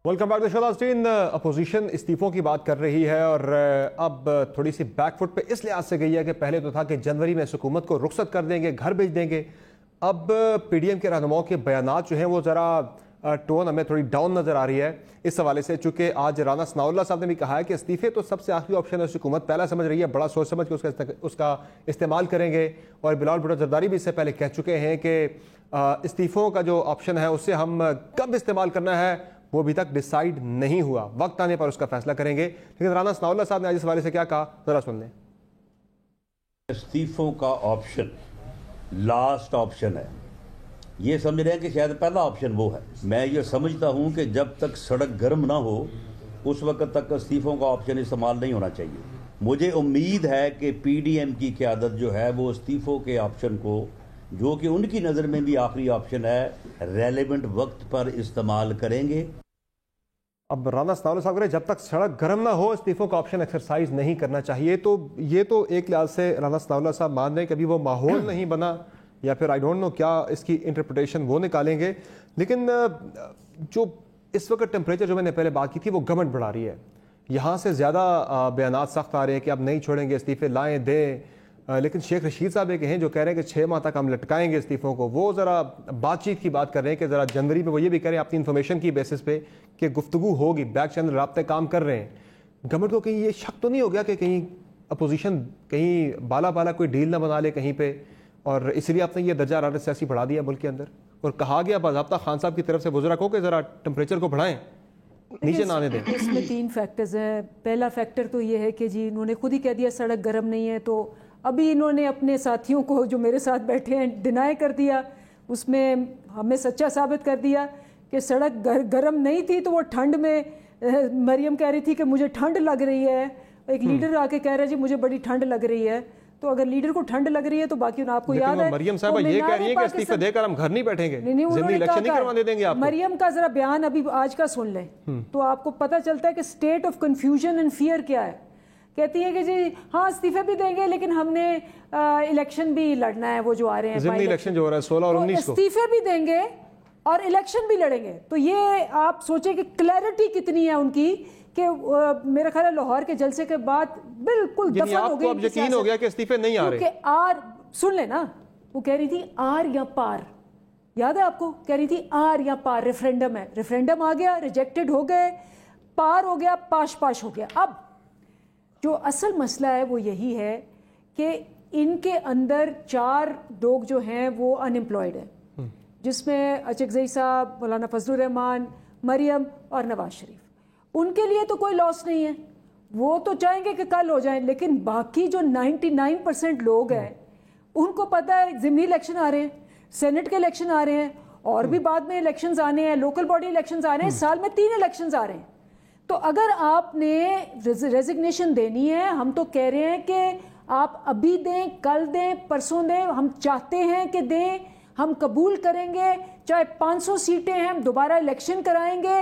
ویلکم بیک ٹو شو اسٹین. اپوزیشن استعفوں کی بات کر رہی ہے اور اب تھوڑی سی بیک فٹ پہ اس لحاظ سے گئی ہے کہ پہلے تو تھا کہ جنوری میں اس حکومت کو رخصت کر دیں گے, گھر بھیج دیں گے. اب پی ڈی ایم کے رہنماؤں کے بیانات جو ہیں وہ ذرا ٹون ہمیں تھوڑی ڈاؤن نظر آ رہی ہے اس حوالے سے, چونکہ آج رانا ثناء اللہ صاحب نے بھی کہا ہے کہ استعفے تو سب سے آخری آپشن ہے, اس حکومت پہلا سمجھ رہی ہے, بڑا سوچ سمجھ کے اس کا استعمال کریں گے. اور بلال بھٹو زرداری بھی اس سے پہلے کہہ چکے ہیں کہ استعفوں کا جو آپشن ہے اسے ہم کب استعمال کرنا ہے وہ ابھی تک ڈیسائیڈ نہیں ہوا, وقت آنے پر اس کا فیصلہ کریں گے. لیکن رانا ثناء اللہ صاحب نے آج اس حوالے سے کیا کہا ذرا سن لیں. استعفوں کا آپشن لاسٹ آپشن ہے, یہ سمجھ رہے ہیں کہ شاید پہلا آپشن وہ ہے. میں یہ سمجھتا ہوں کہ جب تک سڑک گرم نہ ہو اس وقت تک استعفوں کا آپشن استعمال نہیں ہونا چاہیے. مجھے امید ہے کہ پی ڈی ایم کی قیادت جو ہے وہ استعفوں کے آپشن کو, جو کہ ان کی نظر میں بھی آخری آپشن ہے, ریلیونٹ وقت پر استعمال کریں گے. اب رانا ثناء اللہ صاحب کہہ رہے جب تک سڑک گرم نہ ہو استعفوں کا آپشن ایکسرسائز نہیں کرنا چاہیے. تو یہ تو ایک لحاظ سے رانا ثناء اللہ صاحب مان رہے ہیں کہ ابھی وہ ماحول نہیں بنا, یا پھر آئی ڈونٹ نو کیا اس کی انٹرپریٹیشن وہ نکالیں گے. لیکن جو اس وقت ٹیمپریچر جو میں نے پہلے بات کی تھی وہ گورنمنٹ بڑھا رہی ہے, یہاں سے زیادہ بیانات سخت آ رہے ہیں کہ اب نہیں چھوڑیں گے استعفے, لائیں دیں. لیکن شیخ رشید صاحب ایک ہیں جو کہہ رہے ہیں کہ 6 ماہ تک ہم لٹکائیں گے استعفوں کو. وہ ذرا بات چیت کی بات کر رہے ہیں کہ ذرا جنوری میں وہ یہ بھی کہہ رہے ہیں اپنی انفارمیشن کی بیسس پہ کہ گفتگو ہوگی, بیک چینل رابطے کام کر رہے ہیں. گورنمنٹ کو کہیں یہ شک تو نہیں ہو گیا کہ کہیں اپوزیشن کہیں بالا کوئی ڈیل نہ بنا لے کہیں پہ, اور اس لیے آپ نے یہ درجہ حرارت سیاسی بڑھا دیا ملک کے اندر, اور کہا گیا باضابطہ خان صاحب کی طرف سے وزراء کو کہ ذرا ٹمپریچر کو بڑھائیں, نیچے نہ آنے دیں. اس میں 3 فیکٹرز ہیں. پہلا فیکٹر تو یہ ہے کہ جی انہوں نے خود ہی کہہ دیا سڑک گرم نہیں ہے, تو ابھی انہوں نے اپنے ساتھیوں کو جو میرے ساتھ بیٹھے ہیں ڈینائی کر دیا, اس میں ہمیں سچا ثابت کر دیا کہ سڑک گرم نہیں تھی. تو وہ ٹھنڈ میں مریم کہہ رہی تھی کہ مجھے ٹھنڈ لگ رہی ہے, ایک لیڈر آ کے کہہ رہا ہے جی مجھے بڑی ٹھنڈ لگ رہی ہے. تو اگر لیڈر کو ٹھنڈ لگ رہی ہے تو باقی آپ کو یاد ہے مریم صاحبہ یہ کہہ رہی ہیں کہ استعفے دے کر ہم گھر نہیں بیٹھیں گے, ضمنی الیکشن نہیں کروانے دیں گے آپ کو. مریم کا ذرا بیان ابھی آج کا سن لیں تو آپ کو پتہ چلتا ہے کہ state of confusion and fear کیا ہے. کہتی ہے کہ جی ہاں استعفے بھی دیں گے لیکن ہم نے الیکشن بھی لڑنا ہے, وہ جو آ رہے ہیں ضمنی الیکشن جو ہو رہا ہے 16 اور 19 کو, استعفے بھی دیں گے اور الیکشن بھی لڑیں گے. تو یہ آپ سوچیں کہ کلیئرٹی کتنی ہے ان کی کہ میرا خیال ہے لاہور کے جلسے کے بعد بالکل دفن ہو گئی. آپ کو اب یقین ہو گیا کہ استعفے نہیں آ رہے, کیونکہ آر سن لیں نا, وہ کہہ رہی تھی آر یا پار, یاد ہے آپ کو, کہہ رہی تھی آر یا پار. ریفرینڈم ہے, ریفرینڈم آ گیا, ریجیکٹڈ ہو گئے, پار ہو گیا, پاش ہو گیا. اب جو اصل مسئلہ ہے وہ یہی ہے کہ ان کے اندر 4 لوگ جو ہیں وہ ان امپلائڈ ہیں, جس میں اچکزئی صاحب, مولانا فضل الرحمان, مریم اور نواز شریف. ان کے لیے تو کوئی لاس نہیں ہے, وہ تو چاہیں گے کہ کل ہو جائیں. لیکن باقی جو 99% لوگ ہیں ان کو پتہ ہے ضمنی الیکشن آ رہے ہیں, سینٹ کے الیکشن آ رہے ہیں, اور بھی بعد میں الیکشنز آنے ہیں, لوکل باڈی الیکشنز آ رہے ہیں, سال میں 3 الیکشنز آ رہے ہیں. تو اگر آپ نے ریزگنیشن دینی ہے, ہم تو کہہ رہے ہیں کہ آپ ابھی دیں، کل دیں، پرسوں دیں، ہم چاہتے ہیں کہ دیں، ہم قبول کریں گے، چاہے 500 سیٹیں ہیں، ہم دوبارہ الیکشن کرائیں گے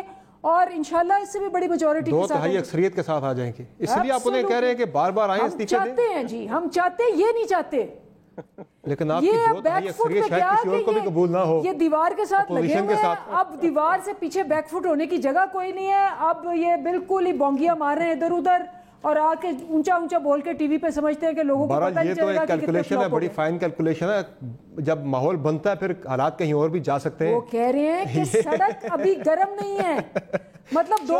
اور انشاءاللہ اس سے بھی بڑی میجورٹی کے ساتھ 2/3 اکثریت کے ساتھ آ جائیں گے. اس لیے آپ انہیں کہہ رہے ہیں کہ بار بار آئیں استعفے دیں. ہم چاہتے ہیں جی، ہم چاہتے ہیں، یہ نہیں چاہتے. لیکن آپ کی 2/3 اکثریت شاید کسی اور کو بھی قبول نہ ہو. یہ دیوار کے ساتھ لگے ہوئے ہیں، اب دیوار سے پیچھے بیک فٹ ہونے کی جگہ کوئی نہیں ہے. اب یہ بالکل ہی بونگیاں مار رہے ہیں ادھر ادھر اور آ کے اونچا اونچا بول کے ٹی وی پہ سمجھتے ہیں کہ لوگوں کو پتہ نہیں چلے گا کہ کیلکولیشن ہے، بڑی فائن کیلکولیشن ہے. جب ماحول بنتا ہے پھر حالات کہیں اور بھی جا سکتے ہیں. وہ کہہ رہے ہیں کہ سڑک ابھی گرم نہیں ہے، مطلب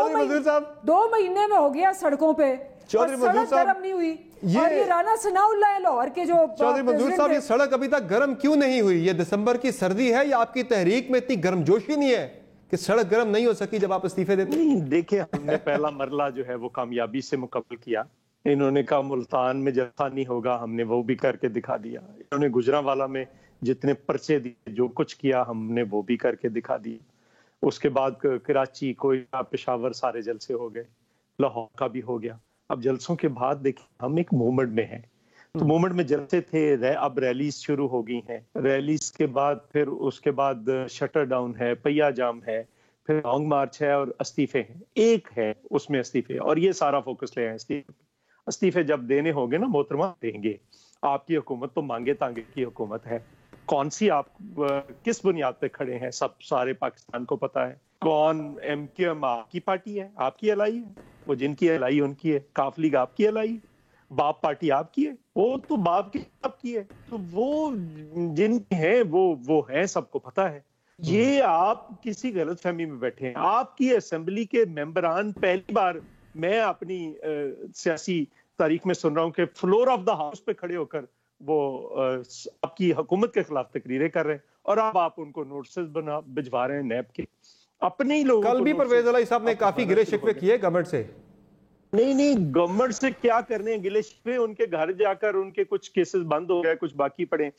2 مہینے میں ہو گیا سڑکوں پہ اور سڑک گرم نہیں ہوئی. اور یہ رانا ثناء اللہ ہے لاہور کے جو چودھری منظور صاحب، یہ سڑک ابھی تک گرم کیوں نہیں ہوئی؟ یہ دسمبر کی سردی ہے یا آپ کی تحریک میں اتنی گرم جوشی نہیں ہے کہ سڑک گرم نہیں ہو سکی جب آپ استعفے دیتے ہیں؟ دیکھیں، ہم نے پہلا مرحلہ جو ہے وہ کامیابی سے مکمل کیا. انہوں نے کہا ملتان میں جلسہ نہیں ہوگا، ہم نے وہ بھی کر کے دکھا دیا. انہوں نے گجرانوالہ میں جتنے پرچے دیے، جو کچھ کیا، ہم نے وہ بھی کر کے دکھا دیا. اس کے بعد کراچی، کوئٹہ، پشاور سارے جلسے ہو گئے، لاہور کا بھی ہو گیا. اب جلسوں کے بعد دیکھیں ہم ایک موومنٹ میں ہیں، تو موومنٹ میں جلسے تھے، اب ریلیز شروع ہو گئی ہیں. ریلیز کے بعد پھر اس کے بعد شٹر ڈاؤن ہے، پہیا جام ہے، پھر لانگ مارچ ہے اور استعفے ہیں. ایک ہے اس میں استعفے، اور یہ سارا فوکس لے ہیں استعفے جب دینے ہوں گے نا محترمہ، دیں گے. آپ کی حکومت تو مانگے تانگے کی حکومت ہے. کون سی آپ کس بنیاد پہ کھڑے ہیں سارے پاکستان کو پتا ہے. کون ایم کیو ایم آپ کی پارٹی ہے، آپ کی الائی ہے، وہ جن کی الائی ان کی ہے. کاف لیگ آپ کی الائی ہے، باپ پارٹی آپ کی ہے، وہ تو باپ کی آپ کی ہے. تو وہ جن ہیں وہ ہیں، سب کو پتا ہے. یہ آپ کسی غلط فہمی میں بیٹھے ہیں. آپ کی اسمبلی کے ممبران پہلی بار میں اپنی سیاسی تاریخ میں سن رہا ہوں کہ فلور آف دا ہاؤس پہ کھڑے ہو کر وہ آپ کی حکومت کے خلاف تقریریں کر رہے ہیں، اور اب آپ ان کو نوٹسز بھجوا رہے ہیں نیب کے. اپنے ہی لوگوں کل بھی پرویز الہی صاحب نے کافی گلے شکوے کیے گورنمنٹ سے. نہیں گورنمنٹ سے کیا کرنے ہیں گلے شکوے؟ ان کے گھر جا کر ان کے کچھ کیسز بند ہو گئے، کچھ باقی پڑے.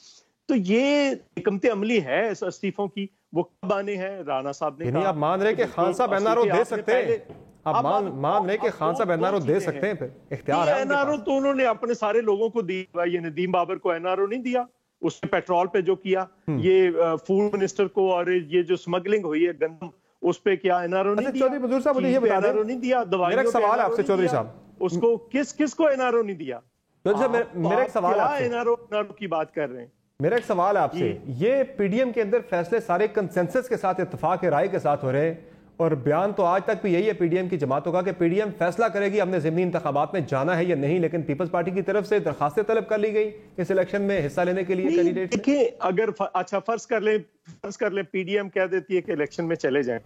تو یہ حکمت عملی ہے استعفوں کی. وہ کب آنے ہیں؟ رانا صاحب نے کہا. آپ مان رہے کہ خان صاحب این آر او دے سکتے ہیں؟ آپ مان رہے کہ خان صاحب این آر او دے سکتے ہیں؟ پھر اختیار ہے این آر او تو انہوں نے اپنے سارے لوگوں کو دیا. یہ ندیم بابر کو این آر او نہیں دیا، اس نے پیٹرول پہ جو کیا. یہ فوڈ منسٹر کو اور یہ جو سمگلنگ ہوئی ہے گندم، اس پہ کیا این آر او نہیں دیا؟ چودھری منظور صاحب مجھے یہ بتا دیں، میرا ایک سوال ہے آپ سے چودھری صاحب، اس کو کس کو این آر او نہیں دیا؟ میرا ایک سوال ہے، این آر او کی بات کر رہے ہیں. میرا ایک سوال ہے آپ سے. یہ پی ڈی ایم کے اندر فیصلے سارے کنسنسس کے ساتھ، اتفاق رائے کے ساتھ ہو رہے ہیں، اور بیان تو آج تک بھی یہی ہے پی ڈی ایم کی جماعتوں کا کہ پی ڈی ایم فیصلہ کرے گی ہم نے ضمنی انتخابات میں جانا ہے یا نہیں. لیکن پیپلز پارٹی کی طرف سے درخواستیں طلب کر لی گئی اس الیکشن میں حصہ لینے کے لیے کینڈیڈیٹ. دیکھیں اگر اچھا فرض کر لیں پی ڈی ایم کہہ دیتی ہے کہ الیکشن میں چلے جائیں،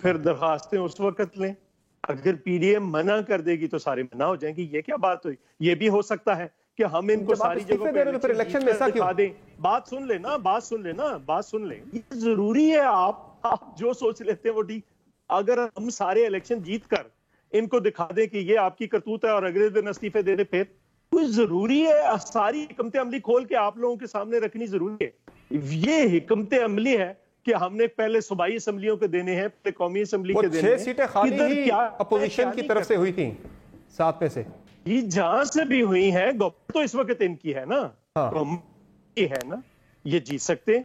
پھر درخواستیں اس وقت لیں. اگر پی ڈی ایم منع کر دے گی تو سارے منع ہو جائیں گی. یہ کیا بات ہوئی؟ یہ بھی ہو سکتا ہے کہ ہم ان کو ساری جگہوں پہ الیکشن میں دکھا دیں. بات سن لیں. یہ ضروری ہے. آپ جو سوچ لیتے ہیں وہ ٹھیک. اگر ہم سارے الیکشن جیت کر ان کو دکھا دیں کہ یہ آپ کی کرتوت ہے اور اگلے دن استعفے دے دیں، پھر کوئی ضروری ہے ساری حکمت عملی کھول کے آپ لوگوں کے سامنے رکھنی ضروری ہے. یہ حکمت عملی ہے کہ ہم نے پہلے صوبائی اسمبلیوں کے دینے ہیں، پہلے قومی اسمبلی کے دینے ہیں. 6 سیٹیں خالی ہی اپوزیشن کی طرف سے ہوئی تھیں 7 میں سے. یہ جہاں سے بھی ہوئی ہیں گورنمنٹ تو اس وقت ان کی ہے نا، یہ ہے نا، یہ جیت سکتے ہیں.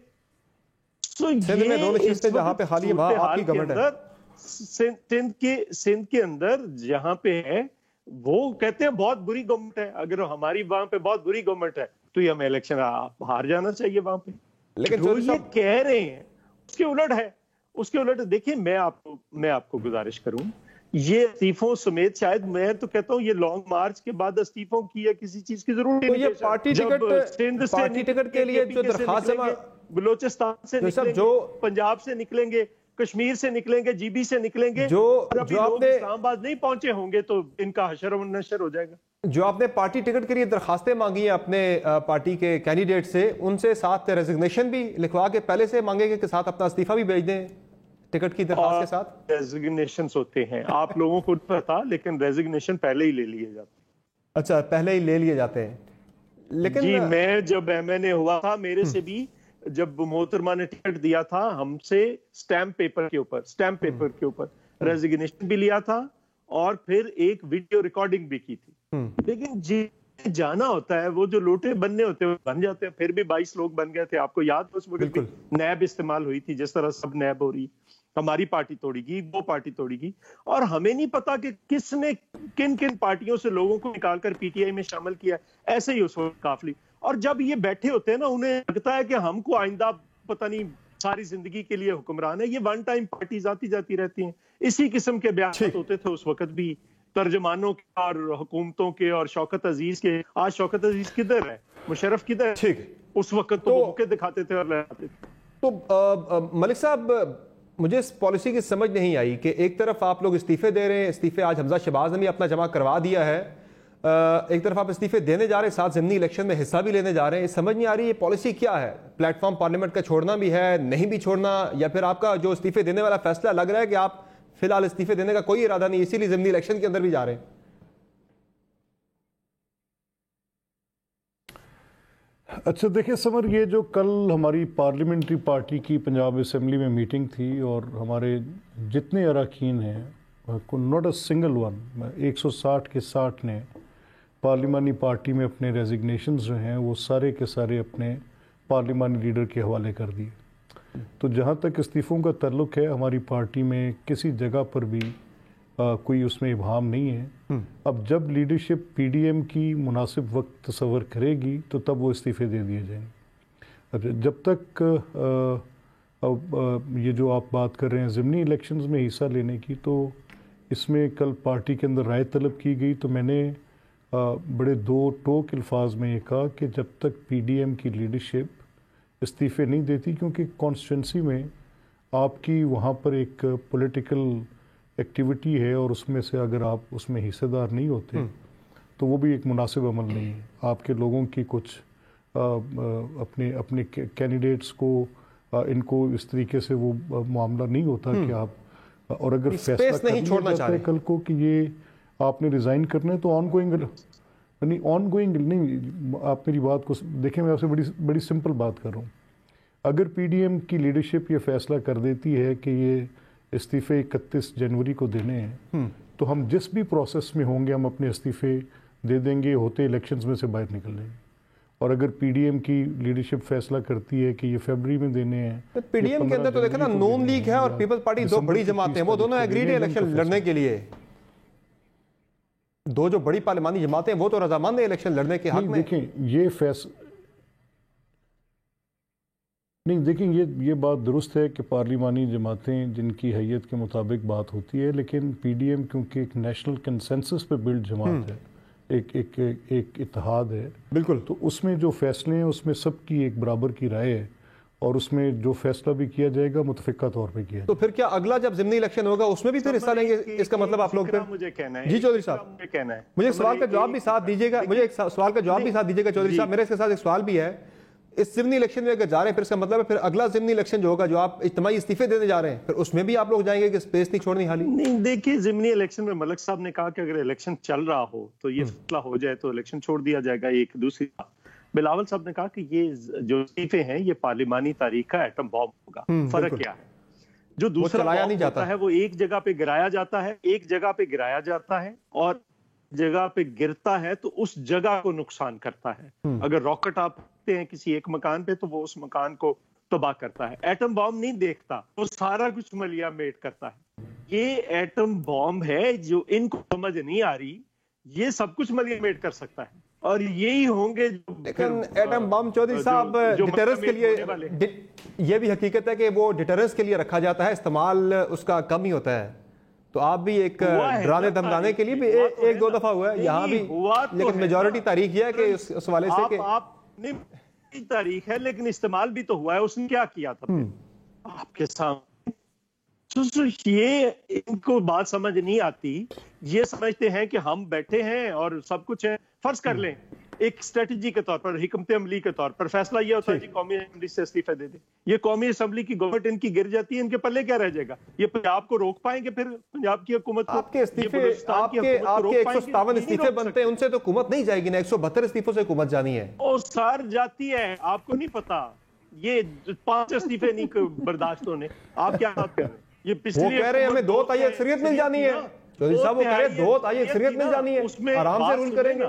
سندھ میں 2 نشستیں جہاں پہ خالی ہے وہاں آپ کی گورنمنٹ ہے. سندھ کے اندر جہاں پہ ہے وہ کہتے ہیں بہت بری گورنمنٹ ہے. اگر ہماری وہاں پہ بہت بری گورنمنٹ ہے تو یہ ہمیں الیکشن ہار جانا چاہیے وہاں پہ. لیکن جو یہ کہہ رہے ہیں اس کے الٹ ہے. اس کے الٹ دیکھیں، میں آپ کو گزارش کروں، یہ استعفوں سمیت شاید میں تو کہتا ہوں یہ لانگ مارچ کے بعد استعفوں کی یا کسی چیز کی ضرورت نہیں. یہ پارٹی ٹکٹ کے لیے جو درخواست جمع، بلوچستان سے نکلیں گے، پنجاب سے نکلیں گے، کشمیر سے نکلیں گے، جی بی سے نکلیں گے، جو آپ نے اسلام آباد نہیں پہنچے ہوں گے تو ان کا حشر و نشر ہو جائے گا. جو آپ نے پارٹی ٹکٹ کے لیے درخواستیں مانگی ہیں اپنے پارٹی کے کینڈیڈیٹ سے، ان سے ساتھ ریزگنیشن بھی لکھوا کے پہلے سے مانگے گے کہ ساتھ اپنا استعفیٰ بھی بھیج دیں ٹکٹ کی درخواست کے ساتھ. ریزگنیشنز ہوتے ہیں آپ لوگوں کو پتا، لیکن ریزگنیشن پہلے ہی لے لیے جاتے ہیں. اچھا، پہلے ہی لے لیے جاتے ہیں. لیکن جی میں جب ایم این اے ہوا تھا، میرے سے بھی جب محترمہ نے ٹکٹ دیا تھا، ہم سے سٹیمپ پیپر کے اوپر ریزگنیشن بھی لیا تھا اور پھر ایک ویڈیو ریکارڈنگ بھی کی تھی. لیکن جانا ہوتا ہے، وہ جو لوٹے بننے ہوتے ہیں بن جاتے ہیں. پھر بھی 22 لوگ بن گئے تھے. آپ کو یاد اس وقت نیب استعمال ہوئی تھی، جس طرح سب نیب ہو رہی ہے. ہماری پارٹی توڑی گئی، وہ پارٹی توڑی گئی، اور ہمیں نہیں پتا کہ کس نے کن کن پارٹیوں سے لوگوں کو نکال کر پی ٹی آئی میں شامل کیا. ایسے ہی اس وقت کافلی. اور جب یہ بیٹھے ہوتے ہیں نا، انہیں لگتا ہے کہ ہم کو آئندہ پتہ نہیں ساری زندگی کے لیے حکمران ہے. یہ ون ٹائم پارٹیز آتی جاتی رہتی ہیں. اسی قسم کے بیانات ہوتے تھے اس وقت بھی، ترجمانوں کے اور حکومتوں کے اور شوکت عزیز کے. آج شوکت عزیز کدھر ہے؟ مشرف کدھر ہے؟ اس وقت تو موقع دکھاتے تھے اور لے آتے تھے. تو ملک صاحب، مجھے اس پالیسی کی سمجھ نہیں آئی کہ ایک طرف آپ لوگ استعفے دے رہے ہیں، استعفے آج حمزہ شہباز نے بھی اپنا جمع کروا دیا ہے، ایک طرف آپ استعفے دینے جا رہے ہیں، ساتھ ضمنی الیکشن میں حصہ بھی لینے جا رہے ہیں. سمجھ نہیں آ رہی یہ پالیسی کیا ہے؟ پلیٹ فارم پارلیمنٹ کا چھوڑنا بھی ہے، نہیں بھی چھوڑنا، یا پھر آپ کا جو استعفے دینے والا فیصلہ لگ رہا ہے کہ آپ فی الحال استعفے دینے کا کوئی ارادہ نہیں، اسی لیے ضمنی الیکشن کے اندر بھی جا رہے ہیں؟ اچھا دیکھیں سمر، یہ جو کل ہماری پارلیمنٹری پارٹی کی پنجاب اسمبلی میں میٹنگ تھی، اور ہمارے جتنے اراکین ہیں، ناٹ اے سنگل ون، 160 کے 60 نے پارلیمانی پارٹی میں اپنے ریزگنیشنز جو ہیں وہ سارے کے سارے اپنے پارلیمانی لیڈر کے حوالے کر دیے. تو جہاں تک استعفوں کا تعلق ہے، ہماری پارٹی میں کسی جگہ پر بھی کوئی اس میں ابہام نہیں ہے. اب جب لیڈرشپ پی ڈی ایم کی مناسب وقت تصور کرے گی تو تب وہ استعفے دے دیے جائیں گے. جب تک یہ جو آپ بات کر رہے ہیں ضمنی الیکشنز میں حصہ لینے کی، تو اس میں کل پارٹی کے اندر رائے طلب کی گئی. تو میں نے بڑے دو ٹوک الفاظ میں یہ کہا کہ جب تک پی ڈی ایم کی لیڈرشپ استعفے نہیں دیتی، کیونکہ کانسٹیٹوئنسی میں آپ کی وہاں پر ایک پولیٹیکل ایکٹیویٹی ہے، اور اس میں سے اگر آپ اس میں حصہ دار نہیں ہوتے تو وہ بھی ایک مناسب عمل نہیں ہے. آپ کے لوگوں کی کچھ اپنے کینڈیڈیٹس کو ان کو اس طریقے سے وہ معاملہ نہیں ہوتا کہ آپ، اور اگر فیصلہ نہیں چھوڑنا چاہتے کل کو کہ یہ آپ نے ریزائن کرنا ہے، تو آن گوئنگ نہیں. آپ میری بات کو دیکھیں، میں آپ سے بڑی سمپل بات کر رہا ہوں. اگر پی ڈی ایم کی لیڈرشپ یہ فیصلہ کر دیتی ہے کہ یہ استعفے 31 جنوری کو دینے ہیں، تو ہم جس بھی پروسیس میں ہوں گے ہم اپنے استعفے دے دیں گے، ہوتے الیکشنز میں سے باہر نکل لیں گے. اور اگر پی ڈی ایم کی لیڈرشپ فیصلہ کرتی ہے کہ یہ فیبرری میں دینے ہیں، پی ڈی ایم کے اندر تو دیکھیں نا، نون لیگ ہے اور پیپلز پارٹی، دو بڑی جماعتیں ہیں، وہ دونوں ایگریڈ ہیں الیکشن لڑنے کے لیے. دو جو بڑی پارلیمانی جماعتیں ہیں وہ تو رضامند ہیں الیکشن لڑنے کے حق میں. دیکھیں یہ دیکھیں یہ بات درست ہے کہ پارلیمانی جماعتیں جن کی حیت کے مطابق بات ہوتی ہے، لیکن پی ڈی ایم کیونکہ ایک نیشنل کنسنسس پہ بلڈ جماعت ہے، ایک اتحاد ہے، بالکل، تو اس میں جو فیصلے ہیں اس میں سب کی ایک برابر کی رائے ہے، اور اس میں جو فیصلہ بھی کیا جائے گا متفقہ طور پہ کیا جائے گا. تو پھر کیا اگلا جب ضمنی الیکشن ہوگا اس میں بھی پھر حصہ لیں گے؟ اس کا مطلب آپ لوگ پھر، مجھے کہنا ہے، جی چودھری صاحب مجھے ایک سوال کا جواب بھی ساتھ دیجیے گا، چودھری صاحب میرے اس کے ساتھ ایک سوال بھی ہے. اس ضمنی الیکشن میں اگر جا رہے ہیں، پھر اس کا مطلب ہے پھر اگلا ضمنی الیکشن جو ہوگا، جو آپ اجتماعی استعفے دینے جا رہے ہیں، پھر اس میں بھی آپ لوگ جائیں گے کہ اسپیس نہیں چھوڑنی حالی؟ نہیں، دیکھیے ضمنی الیکشن میں ملک صاحب نے کہا کہ اگر الیکشن چل رہا ہو تو یہ فیصلہ ہو جائے تو الیکشن چھوڑ دیا جائے گا. ایک دوسری بلاول صاحب نے کہا کہ یہ جو استعفے ہیں یہ پارلیمانی تاریخ کا ایٹم بم ہوگا. فرق کیا ہے؟ جو دوسرا بم ہوتا ہے وہ ایک جگہ پہ گرایا جاتا ہے، اور جگہ پہ گرتا ہے تو اس جگہ کو نقصان کرتا ہے. اگر راکٹ آپ ہیں کسی ایک مکان پہ تو وہ اس مکان کو تباہ کرتا ہے. ایٹم بم نہیں دیکھتا، وہ سارا کچھ ملیا میٹ کرتا ہے. یہ ایٹم بم ہے جو ان کو سمجھ نہیں آ رہی، یہ سب کچھ ملیا میٹ کر سکتا ہے، اور یہی ہوں گے. لیکن ایٹم بم چودھری صاحب ڈیٹرنس کے لیے، یہ بھی حقیقت ہے کہ وہ ڈیٹرنس کے لیے رکھا جاتا ہے، استعمال اس کا کم ہی ہوتا ہے. تو آپ بھی ایک ڈرانے دھمکانے کے لیے بھی ایک دو دفعہ ہوا ہے یہاں بھی، لیکن میجورٹی تاریخ یہ ہے کہ اس حوالے سے کہ آپ نے تاریخ ہے، لیکن استعمال بھی تو ہوا ہے. اس نے کیا کیا تھا آپ کے سامنے؟ یہ ان کو بات سمجھ نہیں آتی. یہ سمجھتے ہیں کہ ہم بیٹھے ہیں اور سب کچھ ہے. فرض کر لیں ایک اسٹریٹجی کے طور پر، حکمت عملی کے طور پر فیصلہ یہ ہوتا ہے کہ قومی اسمبلی سے استعفے دے دیں. یہ قومی اسمبلی کی گورنمنٹ ان کی گر جاتی ہے، ان کے پلے کیا رہ جائے گا؟ یہ پنجاب کو روک پائیں گے؟ پھر پنجاب کی حکومت کو آپ کے استعفے، آپ کے 157 استعفے بنتے ہیں، ان سے تو حکومت نہیں جائے گی نا. 172 استعفوں سے حکومت جانی ہے. اور سار جاتی ہے، آپ کو نہیں پتا. یہ 5 استعفے نہیں برداشت ہونے. آپ کیا بات کر رہے ہیں؟ یہ وہ کہہ رہے ہیں ہمیں 2 تائی اکثریت مل جانی ہے. چودھری صاحب وہ کہہ رہے ہیں 2 تائی اکثریت مل جانی ہے، آرام سے رول کریں گے.